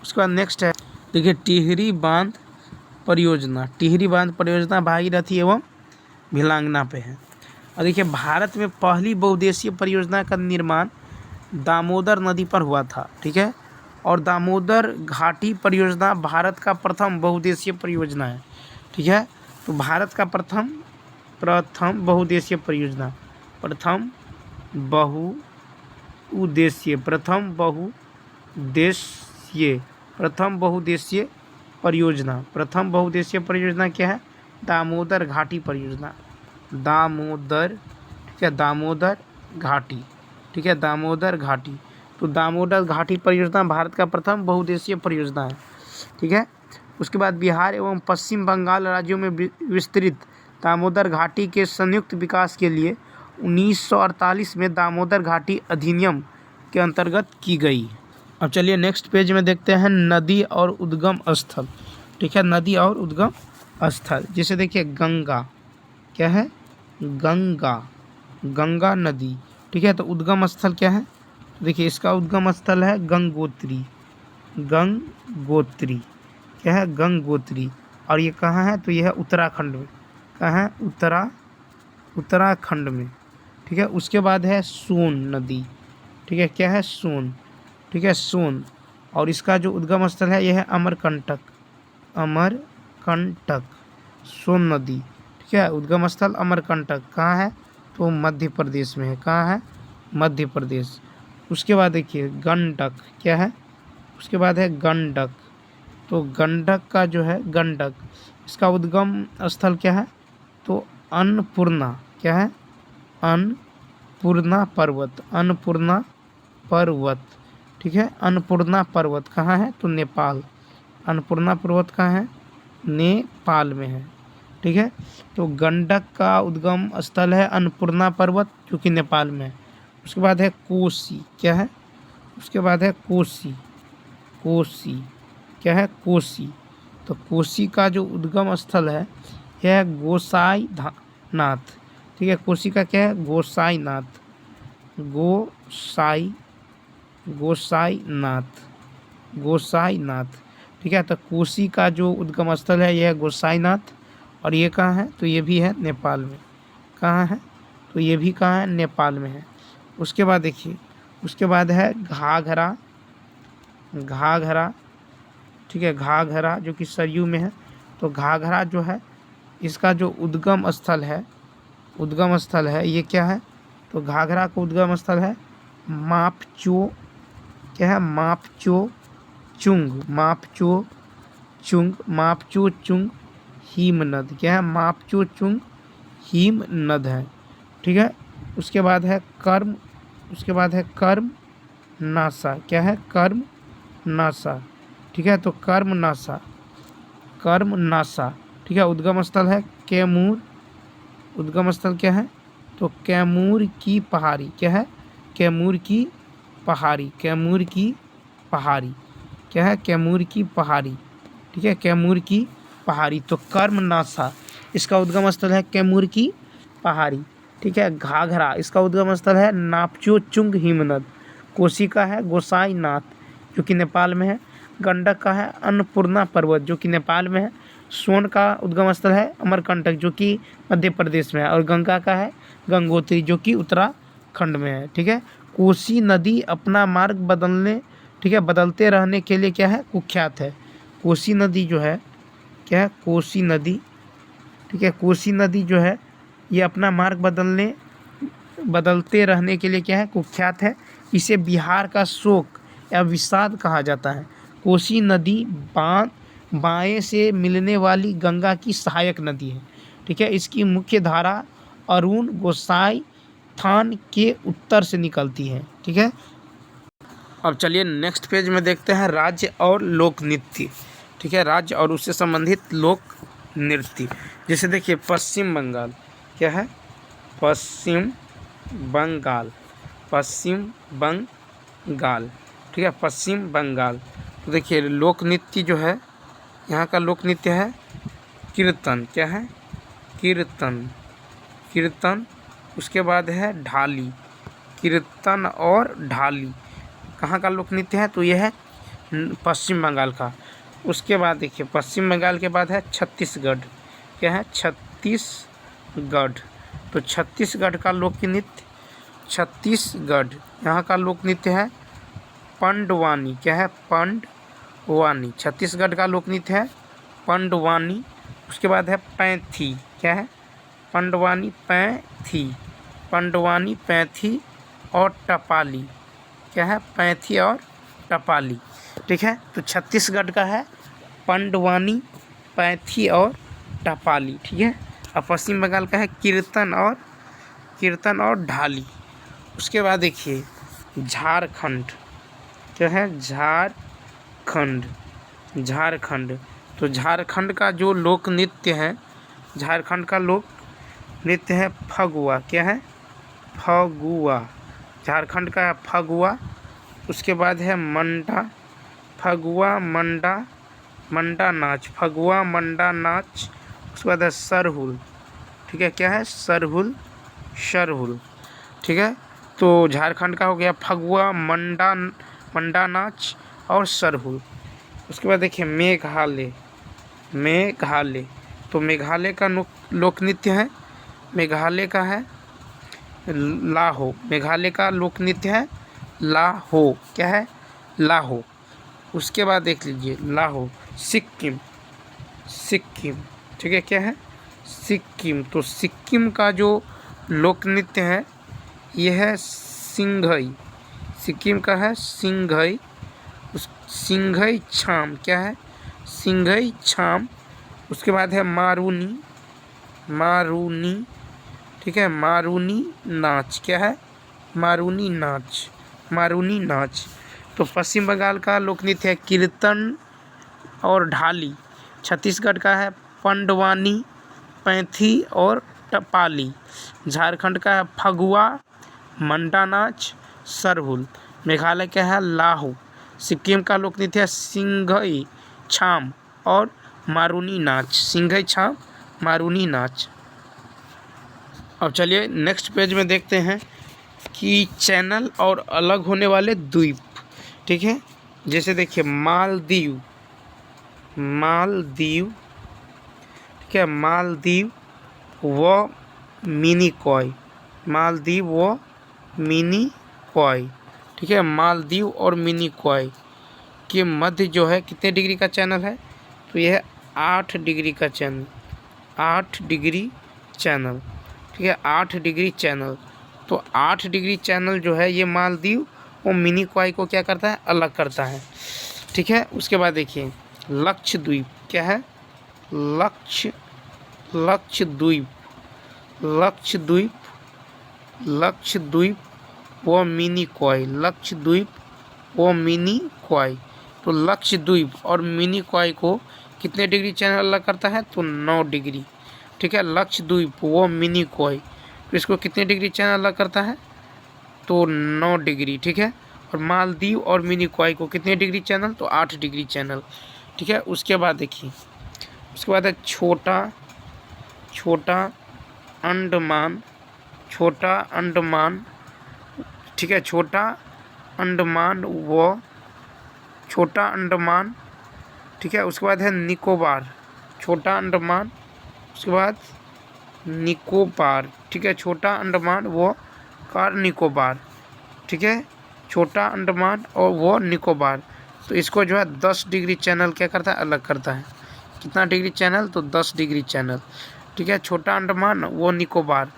Speaker 1: उसके बाद नेक्स्ट है देखिए टिहरी बांध परियोजना, टिहरी बांध परियोजना भागीरथी एवं भिलांगना पे है। और देखिए भारत में पहली बहुउद्देशीय परियोजना का निर्माण दामोदर नदी पर हुआ था, ठीक है, और दामोदर घाटी परियोजना भारत का प्रथम बहुउद्देशीय परियोजना है, ठीक है। तो भारत का प्रथम बहुउद्देशीय परियोजना, प्रथम बहुउद्देशीय, प्रथम बहुउद्देशीय, प्रथम बहुउद्देशीय परियोजना, प्रथम बहुउद्देशीय परियोजना क्या है, दामोदर घाटी परियोजना, दामोदर, ठीक है, दामोदर घाटी, ठीक है, दामोदर घाटी, तो दामोदर घाटी परियोजना भारत का प्रथम बहुउद्देशीय परियोजना है, ठीक है। उसके बाद बिहार एवं पश्चिम बंगाल राज्यों में विस्तृत दामोदर घाटी के संयुक्त विकास के लिए 1948 में दामोदर घाटी अधिनियम के अंतर्गत की गई। अब चलिए नेक्स्ट पेज में देखते हैं नदी और उद्गम स्थल, ठीक है, नदी और उद्गम स्थल। जैसे देखिए गंगा, क्या है, गंगा, गंगा नदी, ठीक है, तो उद्गम स्थल क्या है, देखिए इसका उद्गम स्थल है गंगोत्री, गंगोत्री, क्या है, गंगोत्री, और ये कहाँ है, तो ये है उत्तराखंड में, कहाँ है, उत्तराखंड में, ठीक है। उसके बाद है सोन नदी, ठीक है, क्या है, सोन, ठीक है, सोन, और इसका जो उद्गम स्थल है यह है अमरकंटक, अमरकंटक, सोन नदी, ठीक है, उद्गम स्थल अमरकंटक, कहाँ है, तो मध्य प्रदेश में है, कहाँ है, मध्य प्रदेश। उसके बाद देखिए गंडक, क्या है, उसके बाद है गंडक। तो गंडक का जो है गंडक, इसका उद्गम स्थल क्या है? तो अन्नपूर्णा। क्या है? अन्नपूर्णा पर्वत। अन्नपूर्णा पर्वत, ठीक है। अन्नपूर्णा पर्वत कहाँ है? तो नेपाल। अन्नपूर्णा पर्वत कहाँ है? नेपाल में है, ठीक है। तो गंडक का उद्गम स्थल है अन्नपूर्णा पर्वत, जो कि नेपाल में है। उसके बाद है कोसी। क्या है? उसके बाद है कोसी। कोसी क्या है? कोसी। तो कोसी का जो उद्गम स्थल है यह है गोसाई नाथ, ठीक है। कोसी का क्या है? गोसाई नाथ। गोसाई गोसाई नाथ। गोसाई नाथ, ठीक है। तो कोसी का जो उद्गम स्थल है यह है गोसाई नाथ। और ये कहाँ है? तो ये भी है नेपाल में। कहाँ है? तो ये भी कहाँ है? नेपाल में है। उसके बाद देखिए, उसके बाद है घाघरा। घाघरा, ठीक है। घाघरा जो कि सरयू में है। तो घाघरा जो है इसका जो उद्गम स्थल है, उद्गम स्थल है ये क्या है? तो घाघरा का उद्गम स्थल है मापचो। क्या है? मापचो चुंग। मापचो चुंग। मापचो चुंग हिमनद। क्या है? मापचो चुंग हिमनद है, ठीक है। उसके बाद है कर्म। उसके बाद है कर्म नासा। क्या है? कर्म नासा, ठीक है। तो कर्म नासा, कर्म नासा, ठीक है। उद्गम स्थल है कैमूर। उद्गम स्थल क्या है? तो कैमूर की पहाड़ी। क्या है? कैमूर की पहाड़ी। कैमूर की पहाड़ी। क्या है? कैमूर की पहाड़ी, ठीक है। कैमूर की पहाड़ी। तो कर्म नासा इसका उद्गम स्थल है कैमूर की पहाड़ी, ठीक है। घाघरा इसका उद्गम स्थल है नापचो चुंग हिमनद। कोसी का है गोसाई नाथ, जो कि नेपाल में है। गंडक का है अन्नपूर्णा पर्वत, जो कि नेपाल में है। सोन का उद्गम स्थल है अमरकंटक, जो कि मध्य प्रदेश में है। और गंगा का है गंगोत्री, जो कि उत्तराखंड में है, ठीक है। कोसी नदी अपना मार्ग बदलने, ठीक है, बदलते रहने के लिए क्या है? कुख्यात है। कोसी नदी जो है क्या है? कोसी नदी, ठीक है। कोसी नदी जो है ये अपना मार्ग बदलते रहने के लिए क्या है? कुख्यात है। इसे बिहार का शोक या विषाद कहा जाता है। कोसी नदी बाएं से मिलने वाली गंगा की सहायक नदी है, ठीक है। इसकी मुख्य धारा अरुण गोसाई थान के उत्तर से निकलती है, ठीक है। अब चलिए नेक्स्ट पेज में देखते हैं राज्य और लोक नृत्य, ठीक है। राज्य और उससे संबंधित लोक नृत्य, जैसे देखिए पश्चिम बंगाल। क्या है? पश्चिम बंगाल। पश्चिम बंगाल, ठीक है। पश्चिम बंगाल। तो देखिए लोक नृत्य जो है यहाँ का लोक नृत्य है कीर्तन। क्या है? कीर्तन। कीर्तन। उसके बाद है ढाली। कीर्तन और ढाली कहाँ का लोक नृत्य है? तो यह है पश्चिम बंगाल का। उसके बाद देखिए पश्चिम बंगाल के बाद है छत्तीसगढ़। क्या है? छत्तीसगढ़। तो छत्तीसगढ़ का लोक नृत्य, छत्तीसगढ़ यहाँ का लोक नृत्य है पंडवानी। क्या है? पंडवानी। छत्तीसगढ़ का लोक नृत्य है पंडवानी। उसके बाद है पैंथी। क्या है? पंडवानी पैंथी। पंडवानी पैंथी और टपाली। क्या है? पैंथी और टपाली, ठीक है। तो छत्तीसगढ़ का है पंडवानी, पैंथी और टपाली, ठीक है। और पश्चिम बंगाल का है कीर्तन और ढाली। उसके बाद देखिए झारखंड। क्या है? झारखंड। झारखंड। तो झारखंड का जो लोक नृत्य है, झारखंड का लोक नृत्य है फगुआ। क्या है? फगुआ। झारखंड का है फगुआ। उसके बाद है मंडा। फगुआ मंडा नाच। फगुआ मंडा नाच। उसके बाद है सरहुल, ठीक है। क्या है? सरहुल, ठीक है। तो झारखंड का हो गया फगुआ, मंडा नाच और सरहुल। उसके बाद देखिए मेघालय। तो मेघालय का लोक नृत्य है, मेघालय का है लाहो। मेघालय का लोक नृत्य है लाहो। क्या है? लाहो। उसके बाद देख लीजिए लाहो सिक्किम, ठीक है। क्या है? सिक्किम। तो सिक्किम का जो लोक नृत्य है ये है सिंघई। सिक्किम का है सिंघई। सिंघई छाम, क्या है? सिंघई छाम। उसके बाद है मारूनी, मारूनी, ठीक है, मारूनी नाच, क्या है? मारूनी नाच, मारूनी नाच। तो पश्चिम बंगाल का लोक नृत्य है कीर्तन और ढाली। छत्तीसगढ़ का है पंडवानी, पैंथी और टपाली। झारखंड का है फगुआ, मंडा नाच, सरहुल। मेघालय का है लाहू। सिक्किम का लोक नृत्य है सिंघई छाम और मारूनी नाच, सिंघई छाम, मारूनी नाच। अब चलिए नेक्स्ट पेज में देखते हैं कि चैनल और अलग होने वाले द्वीप, ठीक है। जैसे देखिए मालदीव, मालदीव, ठीक है, मालदीव व मिनिकॉय, मालदीव व मिनिकॉय, ठीक है। मालदीव और मिनिकॉय के मध्य जो है कितने डिग्री का चैनल है? तो यह है 8 डिग्री का चैनल, 8 डिग्री चैनल, ठीक है, 8 डिग्री चैनल। तो 8 डिग्री चैनल जो है ये मालदीव और मिनिकॉय को क्या करता है? अलग करता है, ठीक है। उसके बाद देखिए लक्षद्वीप, क्या है? लक्षद्वीप, लक्षद्वीप, लक्षद्वीप व मिनिकॉय, लक्षद्वीप व मिनिकॉय। तो लक्षद्वीप और मिनिकॉय को कितने डिग्री चैनल अलग करता है? तो 9 डिग्री, ठीक है। लक्षद्वीप व मिनिकॉय, तो इसको कितने डिग्री चैनल अलग करता है? तो 9 डिग्री, ठीक है। और मालदीव और मिनिकॉय को कितने डिग्री चैनल? तो 8 डिग्री चैनल, ठीक है। उसके बाद देखिए, उसके बाद है छोटा अंडमान, छोटा अंडमान, ठीक है, छोटा अंडमान व छोटा अंडमान, ठीक है। उसके बाद है निकोबार, छोटा अंडमान, उसके बाद निकोबार, ठीक है, छोटा अंडमान व कार निकोबार, ठीक है, छोटा अंडमान और वो निकोबार। तो इसको जो है 10 डिग्री चैनल क्या करता है? अलग करता है। कितना डिग्री चैनल? तो 10 डिग्री चैनल, ठीक है। छोटा अंडमान वो निकोबार,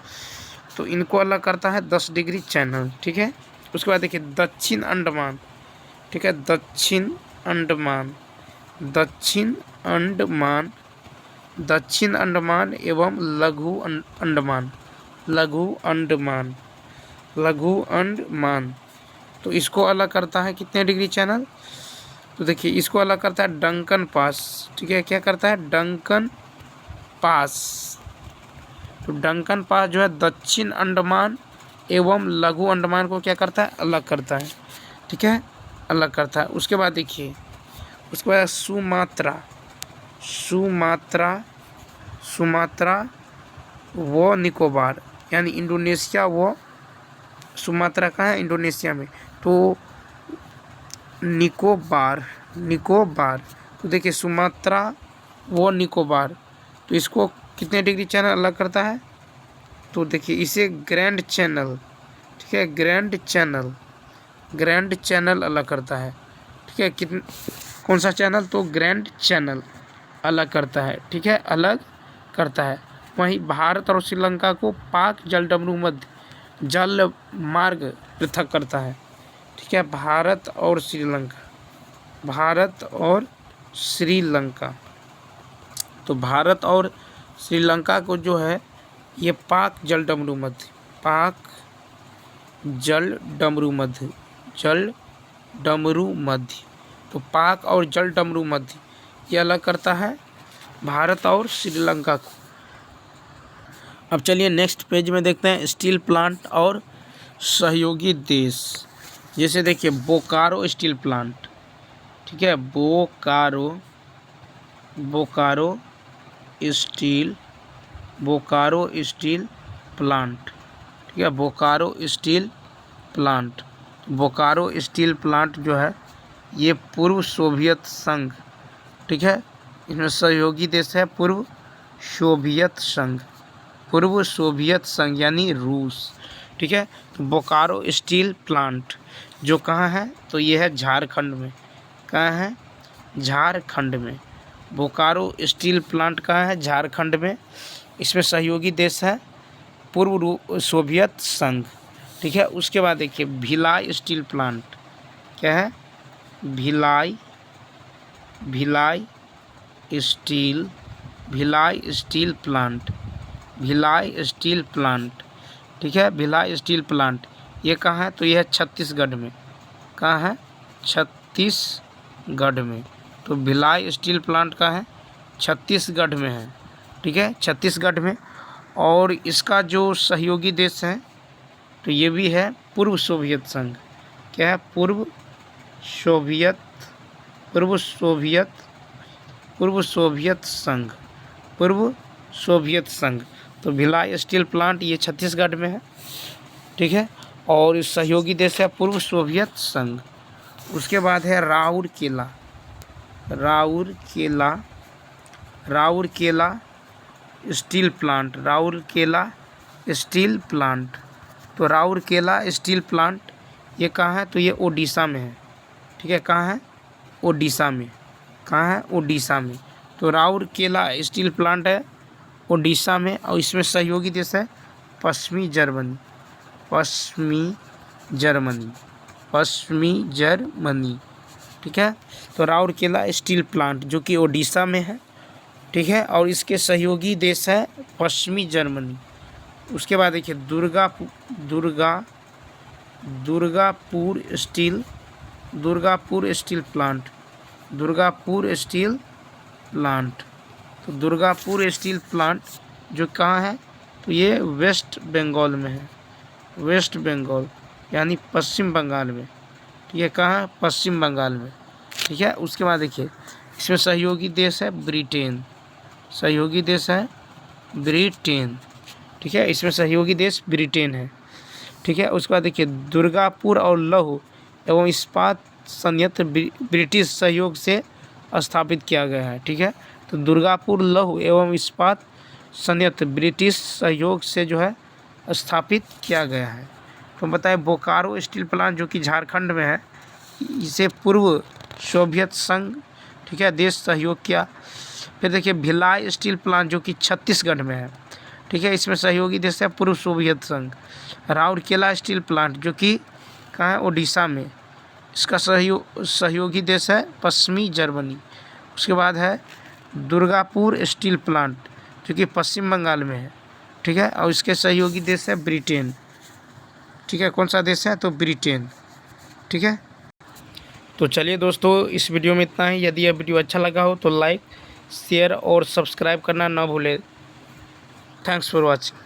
Speaker 1: तो इनको अलग करता है 10 डिग्री चैनल, ठीक है। उसके बाद देखिए दक्षिण अंडमान, ठीक है, दक्षिण अंडमान, दक्षिण अंडमान, दक्षिण अंडमान एवं लघु अंडमान, लघु अंडमान, लघु अंडमान। तो इसको अलग करता है कितने डिग्री चैनल? तो देखिए इसको अलग करता है डंकन पास, ठीक है। क्या करता है? Duncan pass. तो डंकन पास जो है दक्षिण अंडमान एवं लघु अंडमान को क्या करता है? अलग करता है, ठीक है, अलग करता है। उसके बाद देखिए, उसके बाद सुमात्रा, सुमात्रा, सुमात्रा व निकोबार, यानी इंडोनेशिया व सुमात्रा का है इंडोनेशिया में। तो निकोबार, निकोबार, तो देखिए सुमात्रा व निकोबार, तो इसको कितने डिग्री चैनल अलग करता है? तो देखिए इसे ग्रैंड चैनल, ठीक है, ग्रैंड चैनल, ग्रैंड चैनल अलग करता है, ठीक है। कितने, कौन सा चैनल? तो ग्रैंड चैनल अलग करता है, ठीक है, अलग करता है। वहीं भारत और श्रीलंका को पाक जलडमरू मध्य जल मार्ग पृथक करता है, ठीक है। भारत और श्रीलंका, भारत और श्रीलंका, तो भारत और श्रीलंका को जो है ये पाक जल डमरू मध्य, पाक जल डमरू मध्य, जल डमरू मध्य, तो पाक और जल डमरू मध्य ये अलग करता है भारत और श्रीलंका को। अब चलिए नेक्स्ट पेज में देखते हैं स्टील प्लांट और सहयोगी देश। जैसे देखिए बोकारो स्टील प्लांट, ठीक है, Bokaro, Bokaro steel, Bokaro steel plant, ठीक है, Bokaro steel plant. Bokaro steel plant जो है ये पूर्व सोवियत संघ, ठीक है, इसमें सहयोगी देश है पूर्व सोवियत संघ, पूर्व सोवियत संघ यानी रूस, ठीक है। तो बोकारो स्टील प्लांट जो कहाँ है? तो ये है झारखंड में। कहाँ है? झारखंड में। बोकारो स्टील प्लांट कहाँ है? झारखंड में। इसमें सहयोगी देश है पूर्व सोवियत संघ, ठीक है। उसके बाद देखिए भिलाई स्टील प्लांट, क्या है? Bhilai Bhilai steel plant, Bhilai steel plant, ठीक है, भिलाई स्टील प्लांट। ये कहाँ है? तो ये है छत्तीसगढ़ में। कहाँ है? छत्तीसगढ़ में। तो भिलाई स्टील प्लांट कहाँ है? छत्तीसगढ़ में है, ठीक है, छत्तीसगढ़ में। और इसका जो सहयोगी देश है तो ये भी है पूर्व सोवियत संघ। क्या है? पूर्व सोवियत संघ। तो भिलाई स्टील प्लांट ये छत्तीसगढ़ में है, ठीक है, और इस सहयोगी देश है पूर्व सोवियत संघ। उसके बाद है राउरकेला स्टील प्लांट, तो राउरकेला स्टील प्लांट ये कहाँ है? तो ये ओडिशा में है, ठीक है। कहाँ है? ओडिशा में। कहाँ है? ओडिशा में। तो राउरकेला स्टील प्लांट है ओडिशा में, और इसमें सहयोगी देश है पश्चिमी जर्मनी, ठीक है। तो राउरकेला स्टील प्लांट जो कि ओडिशा में है, ठीक है, और इसके सहयोगी देश है पश्चिमी जर्मनी। उसके बाद देखिए दुर्गापुर स्टील प्लांट, तो दुर्गापुर स्टील प्लांट जो कहाँ है? तो ये वेस्ट बंगाल में है, वेस्ट बंगाल यानी पश्चिम बंगाल में, ठीक है। कहाँ है? पश्चिम बंगाल में, ठीक है। उसके बाद देखिए इसमें सहयोगी देश है ब्रिटेन, ठीक है, इसमें सहयोगी देश ब्रिटेन है, ठीक है। उसके बाद देखिए दुर्गापुर और लौह एवं इस्पात संयंत्र ब्रिटिश सहयोग से स्थापित किया गया है, ठीक है। तो दुर्गापुर लौह एवं इस्पात संयंत्र ब्रिटिश सहयोग से जो है स्थापित किया गया है। तो बताए बोकारो स्टील प्लांट जो कि झारखंड में है, इसे पूर्व सोवियत संघ, ठीक है, देश सहयोग किया। फिर देखिए भिलाई स्टील प्लांट जो कि छत्तीसगढ़ में है, ठीक है, इसमें सहयोगी देश है पूर्व सोवियत संघ। राउरकेला स्टील प्लांट जो कि कहाँ है? ओडिशा में, इसका सहयोगी देश है पश्चिमी जर्मनी। उसके बाद है दुर्गापुर स्टील प्लांट जो कि पश्चिम बंगाल में है, ठीक है, और इसके सहयोगी देश है ब्रिटेन, ठीक है। कौन सा देश है? तो ब्रिटेन, ठीक है। तो चलिए दोस्तों, इस वीडियो में इतना ही। यदि यह वीडियो अच्छा लगा हो तो लाइक, शेयर और सब्सक्राइब करना ना भूलें। Thanks for watching.